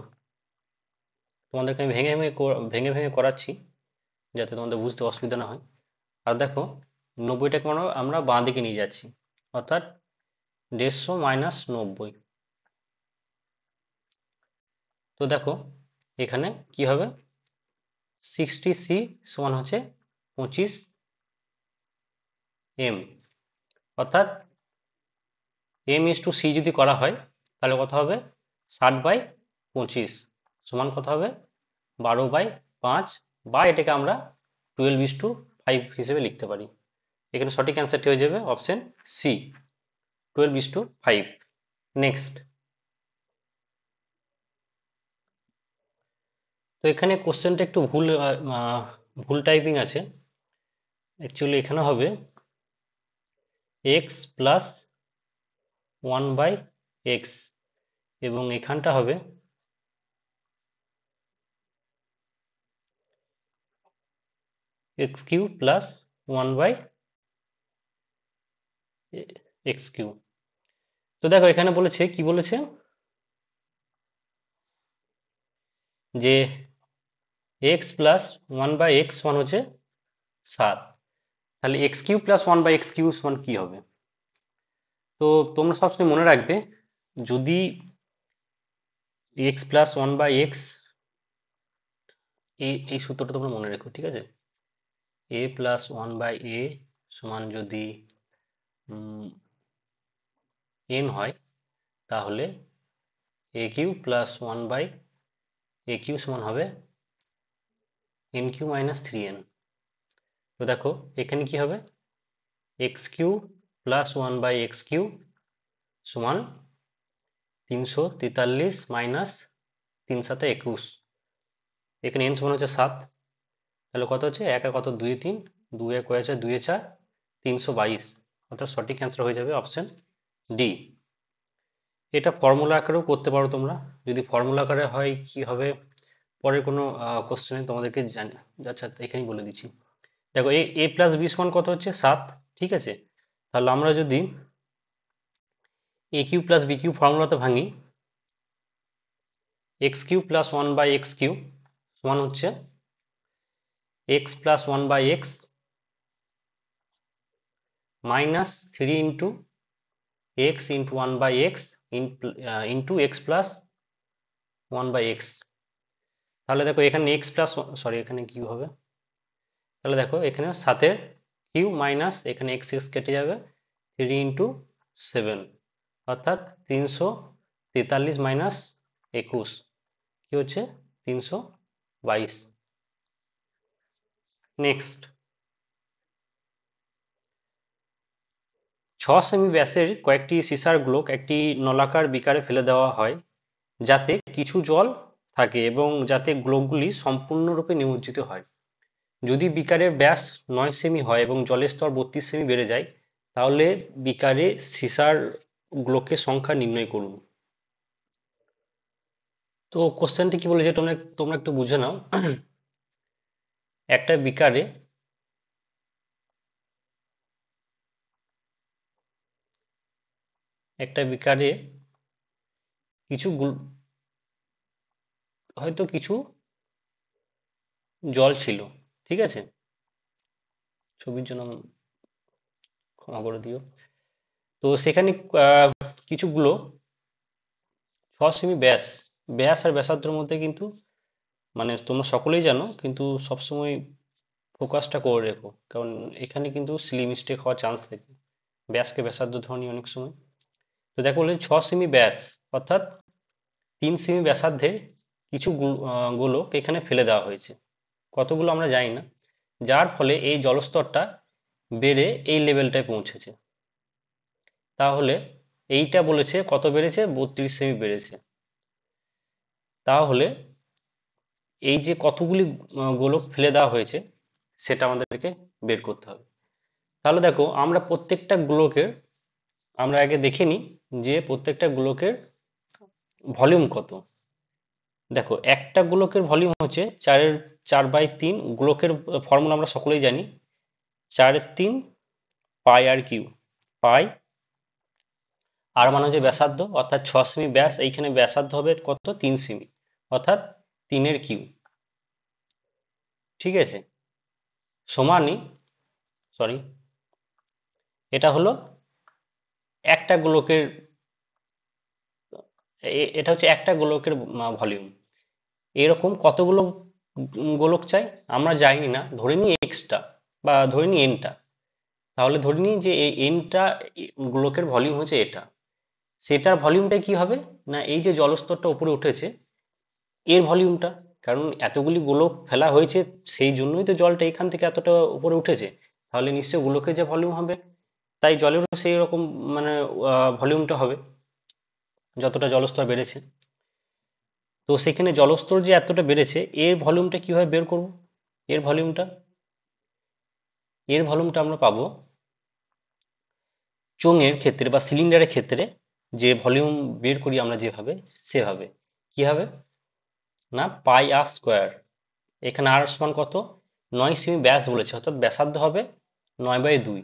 তোমাদেরকে আমি ভেঙে ভেঙে করাচ্ছি যাতে তোমাদের বুঝতে অসুবিধা না হয়। আর দেখো 90টাকে আমরা বাঁ দিকে নিয়ে যাচ্ছি, অর্থাৎ 150 মাইনাস 90। তো দেখো এখানে কি হবে? 60C সমান হচ্ছে 25M, অর্থাৎ M/C যদি করা হয় তাহলে কত হবে? 60/25 সমান কত হবে? 12/5, বা এটাকে আমরা 12:5 হিসেবে লিখতে পারি। এখানে সঠিক অ্যান্সারটি হয়ে যাবে অপশন সি, 12:5। নেক্সট, তো এখানে কোশ্চেনটা একটু ভুল টাইপিং আছে। অ্যাকচুয়ালি এখানে হবে এক্স প্লাস 1/x এবং এখানটা হবে x³ প্লাস 1/x³। তো দেখো এখানে বলেছে, কি বলেছে, যে x প্লাস 1/x সমান হচ্ছে 7। তাহলে x³ প্লাস 1/x³ সমান কি হবে? তো তোমরা সবসময় মনে রাখবে, যদি x প্লাস 1/x, এই সূত্রটা তোমরা মনে রেখো, ঠিক আছে। a প্লাস 1/a সমান যদি n হয়, তাহলে a³ প্লাস 1/a³ সমান হবে n³ মাইনাস 3n। তো দেখো এখানে কি হবে? x³ প্লাস 1/x³ সমান 343 মাইনাস 3×7=21। এখানে n সমান হচ্ছে 7, তাহলে কত হচ্ছে? 1 আর কত? 2 3, 2 1 হয়েছে 2 4, 322, অর্থাৎ সঠিক অ্যান্সার হয়ে যাবে অপশন ডি। এটা ফর্মুলা আকারেও করতে পারো তোমরা। যদি ফর্মুলা আকারে হয় কি হবে পরের কোনো কোশ্চেনে তোমাদেরকে জানি, আচ্ছা এখানেই বলে দিচ্ছি। দেখো a প্লাস বি সমান কত হচ্ছে? 7, ঠিক আছে। তাহলে আমরা যদি a³ প্লাস b³ ফর্মুলাতে ভাঙি, x³ প্লাস 1/x³ সমান হচ্ছে x plus 1/x minus 3 into x into one by x into x plus one by x. তাহলে দেখো এখানে এক্স প্লাস, সরি এখানে কিউ হবে, তাহলে দেখো এখানে সাথে কিউ মাইনাস এখানে এক্স এক্স কেটে যাবে, 3 ইন্টু 7 অর্থাৎ 343 মাইনাস 21 কি হচ্ছে 322। নেক্সট, 6 সেমি ব্যাসের কয়েকটি সিসার গ্লোক একটি নলাকার বিকারে ফেলে দেওয়া হয় যাতে কিছু জল থাকে এবং যাতে গ্লোকগুলি সম্পূর্ণরূপে নিমজ্জিত হয়। যদি বিকারের ব্যাস 9 সেমি হয় এবং জলের স্তর 32 সেমি বেড়ে যায়, তাহলে বিকারে সিসার গ্লোকের সংখ্যা নির্ণয় করুন। তো কোশ্চেনটি কি বলেছে তোমরা তোমরা একটু বুঝে নাও। একটা বিকারে একটা বিকারে কিছু হয়তো কিছু জল ছিল, ঠিক আছে, ছবির জন্য ক্ষমা করে দিও। তো সেখানে আহ, কিছুগুলো 6 সেমি ব্যাস, ব্যাস আর ব্যাসার্ধের মধ্যে কিন্তু মানে তোমরা সকলেই জানো, কিন্তু সবসময় ফোকাসটা করে রেখো, কারণ এখানে কিন্তু সিলি মিস্টেক হওয়ার চান্স থাকে, ব্যাসকে ব্যাসার্ধ ধরনি অনেক সময়। তো দেখো বলে 6 সেমি ব্যাস অর্থাৎ 3 সেমি ব্যাসার্ধের কিছু গোলক এখানে ফেলে দেওয়া হয়েছে, কতগুলো আমরা জানি না, যার ফলে এই জলস্তরটা বেড়ে এই লেভেলটায় পৌঁছেছে। তাহলে এইটা বলেছে কত বেড়েছে, 32 সেমি বেড়েছে। তাহলে এই যে কতগুলি গোলক ফেলে দেওয়া হয়েছে সেটা আমাদেরকে বের করতে হবে। তাহলে দেখো আমরা প্রত্যেকটা গোলকের আমরা আগে দেখে নিই যে প্রত্যেকটা গোলকের ভলিউম কত। দেখো একটা গোলকের ভলিউম হচ্ছে 4/3, গোলকের ফর্মুলা আমরা সকলেই জানি, 4/3 পাই আর কিউ। পাই আর মানে হচ্ছে ব্যাসার্ধ অর্থাৎ 6 সেমি ব্যাস, এইখানে ব্যাসার্ধ হবে কত 3 সেমি অর্থাৎ 3 কিউ, ঠিক আছে, সমানই, সরি, এটা হলো একটা গোলকের, এটা হচ্ছে একটা গোলকের ভলিউম। এরকম কতগুলো গোলক চাই আমরা জানি না, ধরে নিই এক্সটা বা ধরে নিই এনটা, তাহলে ধরে নিই যে এই এনটা গোলকের ভলিউম হচ্ছে এটা, সেটার ভলিউমটা কি হবে না এই যে জলস্তরটা উপরে উঠেছে এর ভলিউমটা, কারণ এতগুলি গোলক ফেলা হয়েছে সেই জন্যই তো জলটা এখান থেকে এতটা উপরে উঠেছে, তাহলে নিশ্চয়ই গোলকের যে ভলিউম হবে তাই জলেরও সেই রকম মানে ভলিউমটা হবে যতটা জলস্তর বেড়েছে। তো সেখানে জলস্তর যে এতটা বেড়েছে এর ভলিউমটা কিভাবে বের করব, এর ভলিউমটা এর ভলিউমটা আমরা পাবো চোঙের ক্ষেত্রে বা সিলিন্ডারের ক্ষেত্রে যে ভলিউম বের করি আমরা যেভাবে, সেভাবে কি হবে না পাই আর স্কোয়ার, এখানে আর সমান কত 9 সেমি ব্যাস বলেছে অর্থাৎ ব্যাসার্ধ হবে 9/2,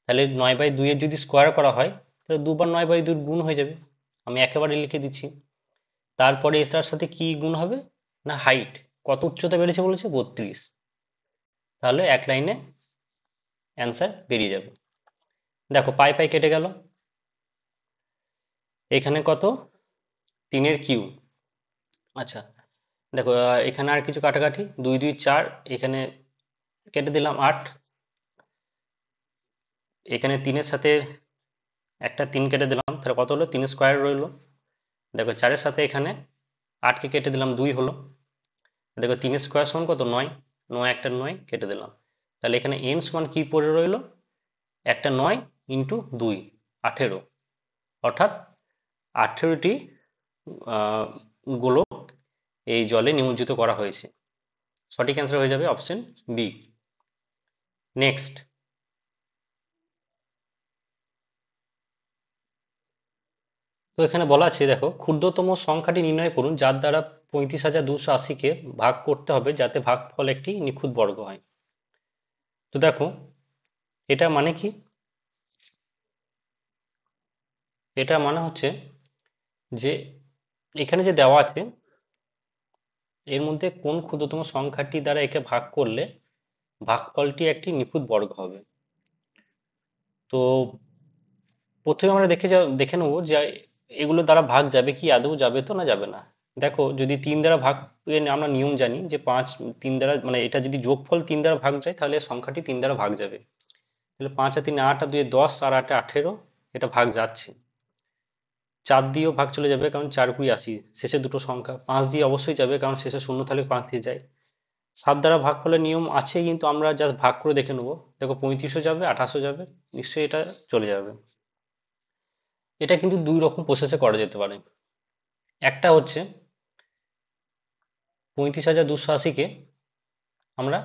তাহলে 9/2 এর যদি স্কোয়ার করা হয় তাহলে দুবার 9/2 গুণ হয়ে যাবে, আমি একেবারে লিখে দিচ্ছি। তারপরে এটার সাথে কি গুণ হবে না হাইট, কত উচ্চতা বেড়েছে বলেছে 32, তাহলে এক লাইনে অ্যান্সার বেরিয়ে যাবে। দেখো পাই পাই কেটে গেল, এখানে কত 3 কিউ। আচ্ছা দেখো এখানে আর কিছু কাটাকাটি, 2 2 4, এখানে কেটে দিলাম 8, এখানে 3-এর সাথে একটা 3 কেটে দিলাম, তাহলে কত হলো 3 স্কোয়ার রইলো। দেখো 4-এর সাথে এখানে 8কে কেটে দিলাম 2 হলো, দেখো 3 স্কোয়ার সমান কত 9, 9 একটা 9 কেটে দিলাম, তাহলে এখানে এন সমান কি পড়ে রইলো একটা 9 × 2 18, অর্থাৎ 18টি গোলক এই জলে নিমজ্জিত করা হয়েছে। সঠিক অ্যান্সার হয়ে যাবে অপশন বি। নেক্সট, তো এখানে বলা আছে দেখো ক্ষুদ্রতম সংখ্যাটি নির্ণয় করুন যার দ্বারা 35,280-কে ভাগ করতে হবে যাতে ভাগফল একটি নিখুঁত বর্গ হয়। তো দেখো এটা মানে কি, এটা মানে হচ্ছে যে এখানে যে দেওয়া আছে এর মধ্যে কোন ক্ষুদ্রতম সংখ্যাটি দ্বারা একে ভাগ করলে ভাগফলটি একটি নিখুঁত বর্গ হবে। তো প্রথমে আমরা দেখে নেবো যে এগুলো দ্বারা ভাগ যাবে কি, আদৌ যাবে তো না যাবে না। দেখো যদি 3 দ্বারা ভাগ আমরা নিয়ম জানি যে 5 3 দ্বারা মানে এটা যদি যোগফল 3 দ্বারা ভাগ যায় তাহলে সংখ্যাটি 3 দ্বারা ভাগ যাবে। তাহলে 5 আর 3 8 আর 2 10 আর 8 18, এটা ভাগ যাচ্ছে। 4 দিয়েও ভাগ চলে যাবে কারণ 4 কুড়ি 80, শেষে দুটো সংখ্যা। 5 দিয়ে অবশ্যই যাবে কারণ শেষে শূন্য থাকলে 5 দিয়ে যায়। 7 দ্বারা ভাগ ফলের নিয়ম আছে কিন্তু আমরা জাস্ট ভাগ করে দেখে নেবো। দেখো 35ও যাবে 28ও যাবে, নিশ্চয়ই এটা চলে যাবে। এটা কিন্তু দুই রকম প্রসেসে করা যেতে পারে। একটা হচ্ছে 35,280-কে আমরা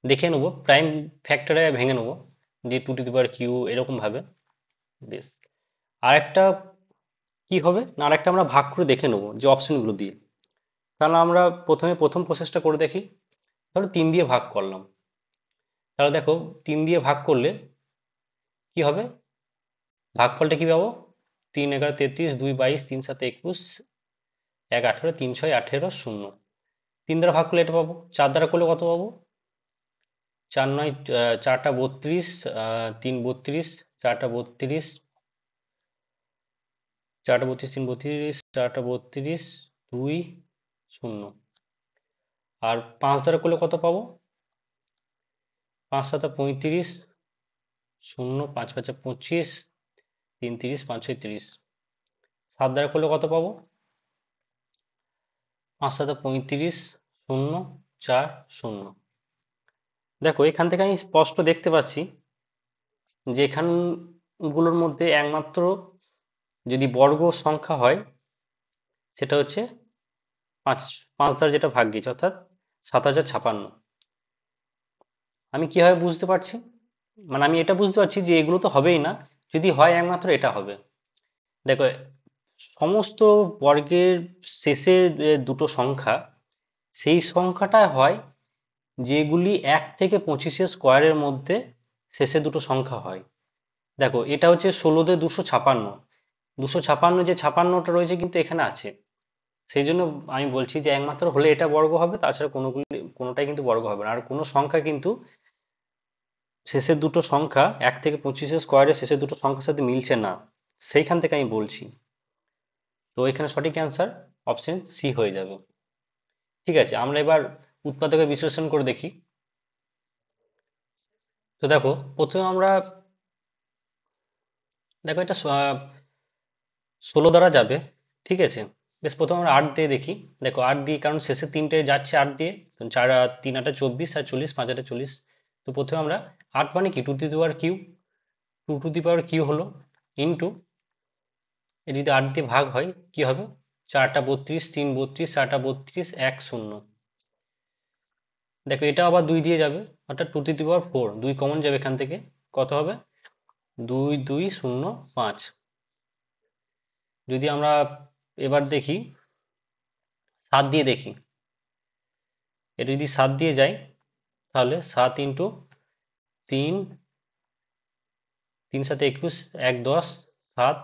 দেখে নেবো প্রাইম ফ্যাক্টরে ভেঙে নেবো, যে 2 টু দি পাওয়ার কিউ এরকম ভাবে। বেশ, আর একটা কি হবে না, আর একটা আমরা ভাগ করে দেখে নেবো যে অপশনগুলো দিয়ে। তাহলে আমরা প্রথমে প্রথম প্রসেসটা করে দেখি। ধরো 3 দিয়ে ভাগ করলাম, তাহলে দেখো 3 দিয়ে ভাগ করলে কি হবে, ভাগফলটা কি পাবো, 3 11 33, 2 22, 3 7 21, 1 18, 3 6 18, 0। 3 দ্বারা ভাগ করলে এটা পাবো। 4 দ্বারা করলে কত পাবো, 4 9 4টা 32, 3 32, 4টা 32, 4টা 32, 3 32, 4টা 32, 2 0। আর 5 দ্বারা করলে কত পাবো, 5 7 35, 0, 5 5 25, 3 30, 5 6 30। 7 দ্বারা করলে কত পাবো, 5 7 35, 0, 4 0। দেখো এখান থেকে আমি স্পষ্ট দেখতে পাচ্ছি যে এখানগুলোর মধ্যে একমাত্র যদি বর্গ সংখ্যা হয় সেটা হচ্ছে 5, 5 দ্বারা যেটা ভাগ গেছে অর্থাৎ 7056। আমি কিভাবে বুঝতে পারছি, মানে আমি এটা বুঝতে পারছি যে এগুলো তো হবেই না, যদি হয় একমাত্র এটা হবে। দেখো সমস্ত বর্গের শেষের দুটো সংখ্যা, সেই সংখ্যাটা হয় যেগুলি 1 থেকে 25 স্কোয়ারের মধ্যে শেষে দুটো সংখ্যা হয়। দেখো এটা হচ্ছে 16 দিয়ে 256, 256 যে 56টা রয়েছে কিন্তু এখানে আছে। সেই জন্য আমি বলছি যে একমাত্র হলে এটা বর্গ হবে, তাছাড়া কোনোটাই কিন্তু বর্গ হবে না। আর কোনো সংখ্যা কিন্তু শেষের দুটো সংখ্যা 1 থেকে 25 স্কোয়ারের শেষের দুটো সংখ্যার সাথে মিলছে না, সেইখান থেকে আমি বলছি। তো এখানে সঠিক অ্যান্সার অপশন সি হয়ে যাবে। ঠিক আছে, আমরা এবার উৎপাদকের বিশ্লেষণ করে দেখি। তো দেখো প্রথমে আমরা, দেখো এটা 16 দ্বারা যাবে, ঠিক আছে। বেশ, প্রথমে আমরা 8 দিয়ে দেখি। দেখো 8 দিয়ে, কারণ শেষে তিনটে যাচ্ছে 8 দিয়ে, 4 3 8 24 আর 40, 5 8 40। তো প্রথমে আমরা 8 মানে কি, 2 to the power Q, 2 to the power Q হলো ইন্টু, এ যদি 8 দিয়ে ভাগ হয় কি হবে, 4টা 32, 3 32, 4টা 32, 1 0। দেখো এটা আবার 2 দিয়ে যাবে, অর্থাৎ 2 টু দি পাওয়ার 4, 2 কমন যাবে এখান থেকে, কত হবে 2 2 0 5। যদি আমরা এবার দেখি 7 দিয়ে দেখি, এটা যদি 7 দিয়ে যায় তাহলে 7 into 3, 3 7 21, 1 10, 7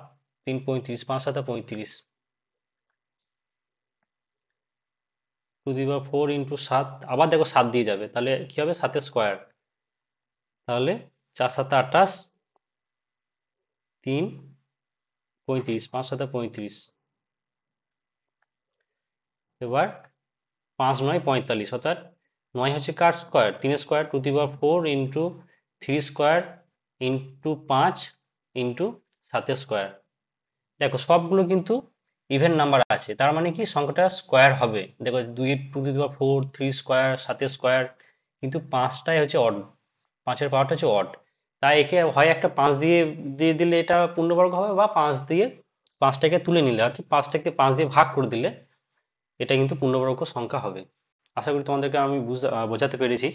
3 35, 5 7 35, 2 to the power 4 into 7, আবার দেখো 7 দিয়ে যাবে, তাহলে কি হবে 7 স্কোয়ার, তাহলে 4 7 28, 3 35, 5 7 35। এবার 5 9 45, অর্থাৎ 9 হচ্ছে কার square, 3 square, 2 to the power 4 into 3 square into 5 into 7 square. দেখো সবগুলো কিন্তু ইভেন নাম্বার আছে, তার মানে কি সংখ্যাটা স্কোয়ার হবে। দেখো 2 2 to the power 4, 3 square, 7 square, কিন্তু 5টাই হচ্ছে অড, 5-এর পাওয়ারটা হচ্ছে অড। তাই একে হয় একটা 5 দিয়ে দিয়ে দিলে এটা পূর্ণবর্গ হবে, বা 5 দিয়ে 5টাকে তুলে নিলে, অর্থাৎ 5টাকে 5 দিয়ে ভাগ করে দিলে এটা কিন্তু পূর্ণবর্গ সংখ্যা হবে। আশা করি তোমাদেরকে আমি বোঝাতে পেরেছি।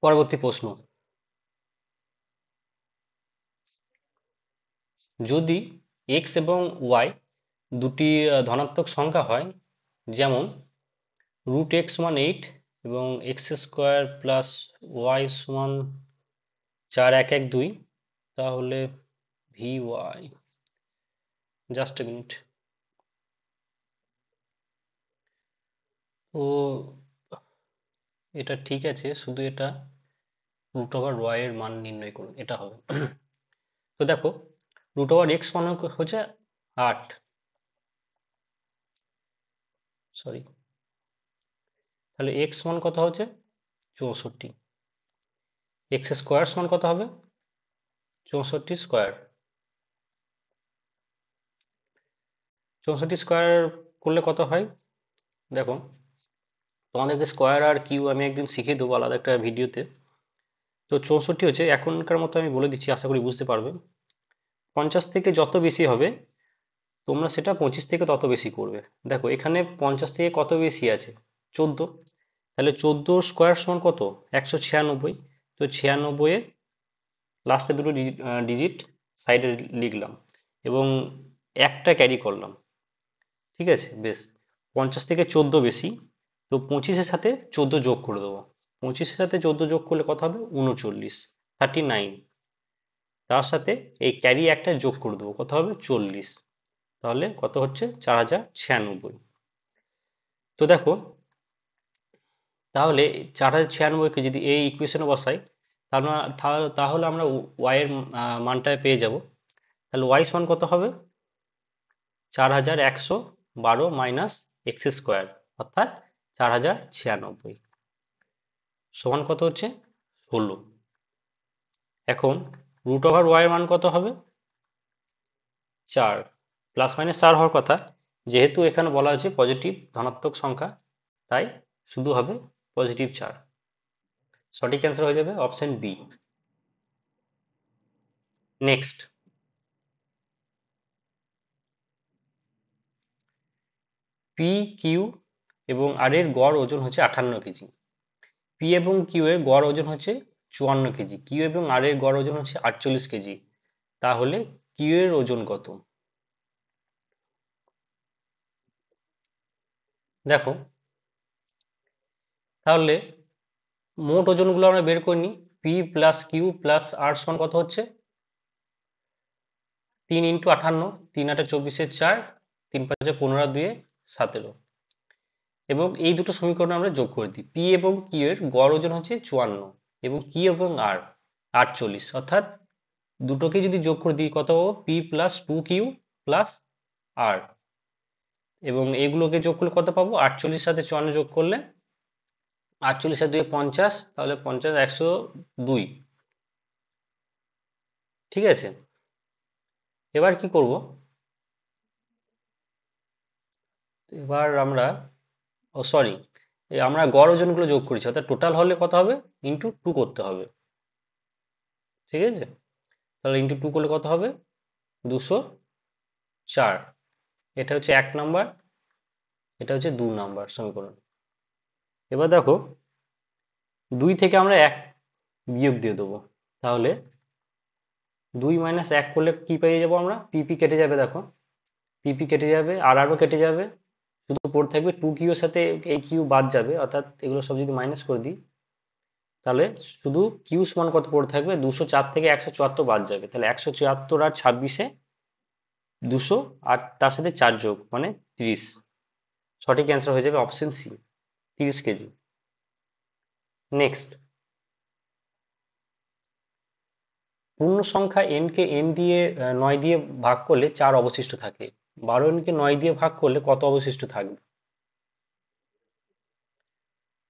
পরবর্তী প্রশ্ন, যদি এক্স এবং ওয়াই দুটি ধনাত্মক সংখ্যা হয়, যেমন √x=8 এবং x² প্লাস y=4 1 1 2, তাহলে V Y, just a minute. তো এটা ঠিক আছে, শুধু এটা √y এর মান নির্ণয় করুন, এটা হবে। তো দেখো √x মানে হচ্ছে 8, সরি, তাহলে x সমান কত হচ্ছে 64, এক্স স্কোয়ার সমান কত হবে 64 স্কোয়ার। 64 স্কোয়ার করলে কত হয় দেখো, তোমাদেরকে স্কোয়ার আর কিউ আমি একদিন শিখিয়ে দেবো আলাদা একটা ভিডিওতে। তো 64 হচ্ছে, এখনকার মতো আমি বলে দিচ্ছি, আশা করি বুঝতে পারবে। 50 থেকে যত বেশি হবে তোমরা সেটা 25 থেকে তত বেশি করবে। দেখো এখানে 50 থেকে কত বেশি আছে 14, তাহলে 14 স্কোয়ার সমান কত 196। তো 96 এর লাস্টে দুটো ডিজিট সাইডে লিখলাম এবং একটা ক্যারি করলাম। ঠিক আছে, বেশ। 50 থেকে 14 বেশি, তো 25-এর সাথে 14 যোগ করে দেবো। 25-এর সাথে 14 যোগ করলে কত হবে 39, 39। তার সাথে এই ক্যারি একটা যোগ করে দেবো, কত হবে 40। তাহলে কত হচ্ছে 4096। তো দেখো তাহলে 4096 কে যদি এই ইকুয়েশনে বসাই তাহলে আমরা ওয়াই এর মানটা পেয়ে যাব। তাহলে ওয়াই সমান কত হবে 4112 মাইনাস এক্স স্কোয়ার, অর্থাৎ 4096 সমান কত হচ্ছে 16। এখন √ওয়াই এর মান কত হবে 4, প্লাস মাইনাস 4 হওয়ার কথা, যেহেতু এখানে বলা আছে পজিটিভ ধনাত্মক সংখ্যা তাই শুধু হবে +4। সঠিক অ্যান্সার হয়ে যাবে option B. Next, P, Q এবং আর এর গড় ওজন হচ্ছে 58 কেজি। পি এবং কিউ এর গড় ওজন হচ্ছে 54 কেজি, কিউ এবং আর এর গড় ওজন হচ্ছে 48 কেজি। তাহলে কিউ এর ওজন কত? দেখো তাহলে মোট ওজনগুলো আমরা বের করে নিই। পি প্লাস কিউ প্লাস আর সমান কত হচ্ছে 3 × 58, 3 × 8 = 24, 4, 3 × 5 = 15, 2 = 17। এবং এই দুটো সমীকরণ আমরা যোগ করে দিই। পি এবং কিউ এর গড় ওজন হচ্ছে 54 এবং কিউ এবং আর 48, অর্থাৎ দুটোকে যদি যোগ করে দিই কত পাবো পি প্লাস 2কিউ প্লাস আর, এবং এগুলোকে যোগ করলে কত পাবো 48 সাথে 54 যোগ করলে 48 আর 2 = 50, তাহলে 50 102। ঠিক আছে, এবার কি করব, এবার আমরা সরি আমরা গড় ওজনগুলো যোগ করেছি, অর্থাৎ টোটাল হলে কত হবে ইন্টু 2 করতে হবে। ঠিক আছে, তাহলে ইন্টু 2 করলে কত হবে 204। এটা হচ্ছে 1 নাম্বার, এটা হচ্ছে 2 নাম্বার সমীকরণ। এবার দেখো 2 থেকে আমরা 1 বিয়োগ দিয়ে দেবো, তাহলে 2 - 1 করলে কি পেয়ে যাবো আমরা, পিপি কেটে যাবে, দেখো পিপি কেটে যাবে আর আরও কেটে যাবে, শুধু পড়ে থাকবে 2কিউ এর সাথে এই কিউ বাদ যাবে, অর্থাৎ এগুলো সব যদি মাইনাস করে দিই তাহলে শুধু কিউ সমান কত পড়ে থাকবে 204 থেকে 174 বাদ যাবে, তাহলে 174 আর 26-এ 200 আর তার সাথে 4 যোগ মানে 30। সঠিক অ্যান্সার হয়ে যাবে অপশন সি, 30 কেজি। নেক্সট, পূর্ণ সংখ্যা n কে n দিয়ে 9 দিয়ে ভাগ করলে 4 অবশিষ্ট থাকে, 12n কে 9 দিয়ে ভাগ করলে কত অবশিষ্ট থাকবে?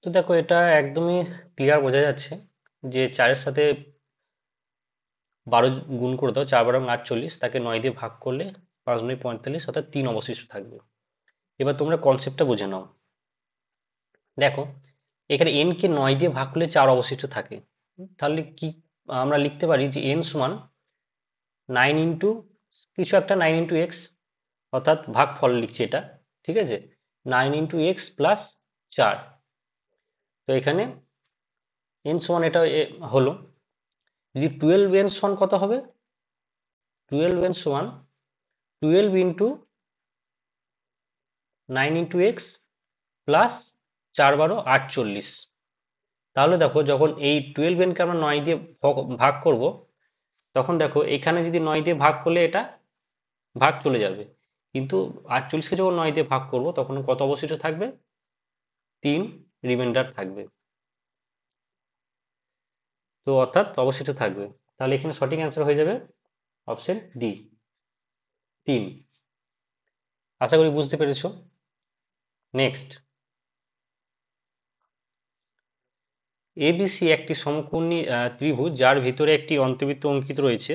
তো দেখো এটা একদমই ক্লিয়ার বোঝা যাচ্ছে যে 4-এর সাথে 12 গুণ করে দাও, 4 × 12 = 48, তাকে 9 দিয়ে ভাগ করলে 5 × 9 = 45, অর্থাৎ 3 অবশিষ্ট থাকবে। এবার তোমরা কনসেপ্টটা বুঝে নাও। দেখো এখানে n কে 9 দিয়ে ভাগ করলে 4 অবশিষ্ট থাকে, তাহলে কি আমরা লিখতে পারি যে n সমান 9 ইন্টু কিছু একটা 9 × x, অর্থাৎ ভাগফল লিখছি এটা। ঠিক আছে, 9 × x প্লাস 4। তো এখানে n সমান এটা হলো, যদি 12n সমান কত হবে 12n সমান 12 ইন্টু 9 × x প্লাস 4 × 12 = 48। তাহলে দেখো যখন এই 12n কে আমরা 9 দিয়ে ভাগ করব তখন দেখো এখানে যদি 9 দিয়ে ভাগ করলে এটা ভাগ চলে যাবে, কিন্তু 48-কে যখন 9 দিয়ে ভাগ করব তখন কত অবশিষ্ট থাকবে 3 রিমাইন্ডার থাকবে, তো অর্থাৎ অবশিষ্ট থাকবে। তাহলে এখানে সঠিক অ্যান্সার হয়ে যাবে অপশন ডি 3। আশা করি বুঝতে পেরেছো। নেক্সট, এবিসি একটি সমকোণী ত্রিভুজ যার ভিতরে একটি অন্তর্বৃত্ত অঙ্কিত রয়েছে।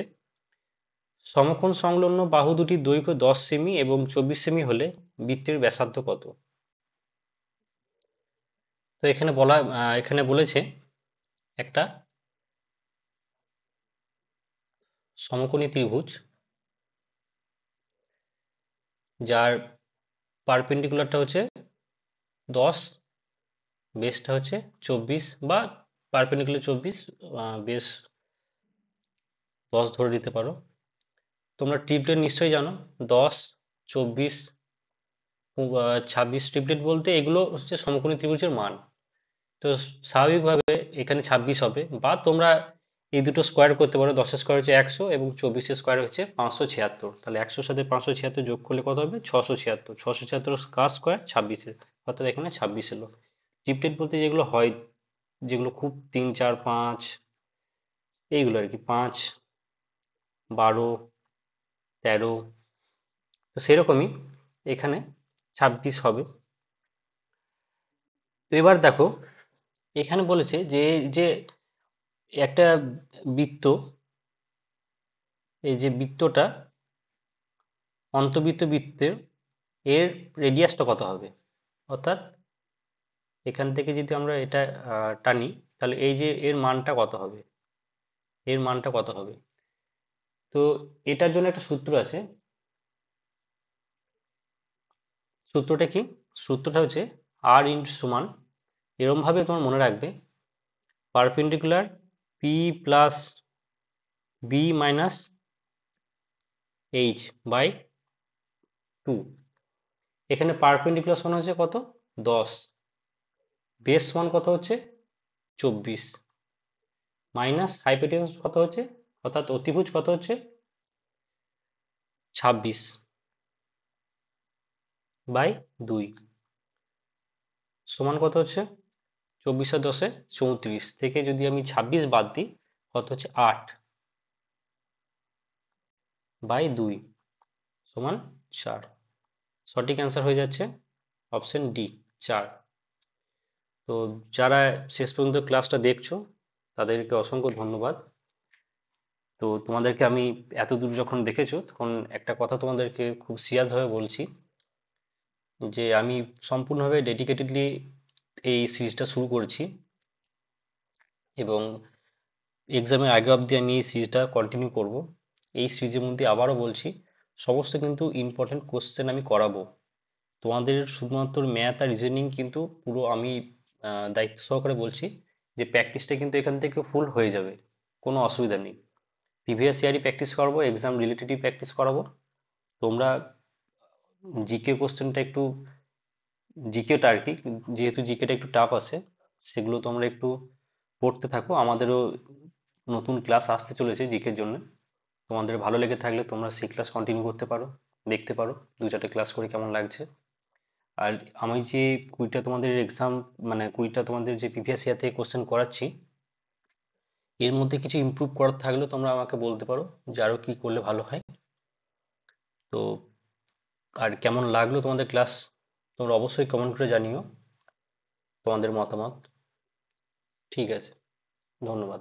সমকোণ সংলগ্ন বাহু দুটির দৈর্ঘ্য 10 সেমি এবং 24 সেমি হলে বৃত্তের ব্যাসার্ধ কত? তো এখানে বলেছে একটা সমকোণী ত্রিভুজ যার পারপেন্ডিকুলারটা হচ্ছে 10, বেসটা হচ্ছে 24, বা পারপেন্ডিকুলার 24, বেস 10 ধরে নিতে পারো। তোমরা ট্রিপলেট নিশ্চয়ই জানো, 10, 24, 26। ট্রিপলেট বলতে এগুলো হচ্ছে সমকোণী ত্রিভুজের মান। তো স্বাভাবিকভাবে এখানে 26 হবে, বা তোমরা এই দুটো স্কোয়ার করতে পারো। 10 স্কোয়ার হচ্ছে 100 এবং 24 স্কোয়ার হচ্ছে 576। তাহলে 100-র সাথে 576 যোগ করলে কত হবে? 676। 676 কার স্কোয়ার? 26-এর। অর্থাৎ এখানে 26 এলো। ট্রিপলেট বলতে যেগুলো হয়, যেগুলো খুব 3, 4, 5 এইগুলো আর কি, 5, 12, 13, তো সেরকমই এখানে 26 হবে। তো এবার দেখো, এখানে বলেছে যে যে একটা বৃত্ত, এই যে বৃত্তটা, অন্তবৃত্ত বৃত্তের এর রেডিয়াসটা কত হবে? অর্থাৎ এখান থেকে যদি আমরা এটা টানি, তাহলে এই যে এর মানটা কত হবে? এর মানটা কত হবে? তো এটার জন্য একটা সূত্র আছে। সূত্রটা কি? সূত্রটা হচ্ছে আর ইন্টু সমান, এরম ভাবে তোমার মনে রাখবে, perpendicular P plus B minus H by 2। এখানে পারপেন্ডিকুলার সমান হচ্ছে কত? 10। বেস সমান কত হচ্ছে? 24। মাইনাস হাইপোটেনাস কত হচ্ছে, অর্থাৎ অতিভুজ কত হচ্ছে? 26 বাই 2 সমান কত হচ্ছে? 24 আর 10-এ 34 থেকে যদি আমি 26 বাদ দিই, কত হচ্ছে? 8 বাই 2 সমান 4। সঠিক অ্যান্সার হয়ে যাচ্ছে অপশন ডি, 4। তো যারা শেষ পর্যন্ত ক্লাসটা দেখছো তাদেরকে অসংখ্য ধন্যবাদ। তো তোমাদেরকে আমি এত দূর যখন দেখেছো, তখন একটা কথা তোমাদেরকে খুব সিরিয়াস ভাবে বলছি, যে আমি সম্পূর্ণভাবে ডেডিকেটেডলি এই সিরিজটা শুরু করেছি, এবং এক্সামের আগে অবধি আমি এই সিরিজটা কন্টিনিউ করব। এই সিরিজের মধ্যে আবারও বলছি, সমস্ত কিন্তু ইম্পর্টেন্ট কোশ্চেন আমি করাবো। তোমাদের শুধুমাত্র ম্যাথ আর রিজনিং কিন্তু পুরো আমি দায়িত্ব সহকারে বলছি যে প্র্যাকটিসটা কিন্তু এখান থেকে ফুল হয়ে যাবে, কোনো অসুবিধা নেই। প্রিভিয়াস ইয়ারই প্র্যাকটিস করাবো, এক্সাম রিলেটেডই প্র্যাকটিস করাবো। তোমরা জিকে কোশ্চেনটা একটু, জিকেটা আর কি, যেহেতু জিকেটা একটু টাফ আছে, সেগুলো তোমরা একটু পড়তে থাকো। আমাদেরও নতুন ক্লাস আসতে চলেছে জিকের জন্য। তোমাদের ভালো লেগে থাকলে তোমরা সেই ক্লাস কন্টিনিউ করতে পারো, দেখতে পারো 2-4টে ক্লাস করে কেমন লাগছে। আর আমি যে 20টা তোমাদের এক্সাম, মানে 20টা তোমাদের যে প্রিভিয়াস ইয়ার থেকে কোশ্চেন করাচ্ছি, এর মধ্যে কিছু ইমপ্রুভ করার থাকলে তোমরা আমাকে বলতে পারো যে আরো কি করলে ভালো হয়। তো আর কেমন লাগলো তোমাদের ক্লাস, তোমরা অবশ্যই কমেন্ট করে জানিও তোমাদের মতামত। ঠিক আছে, ধন্যবাদ।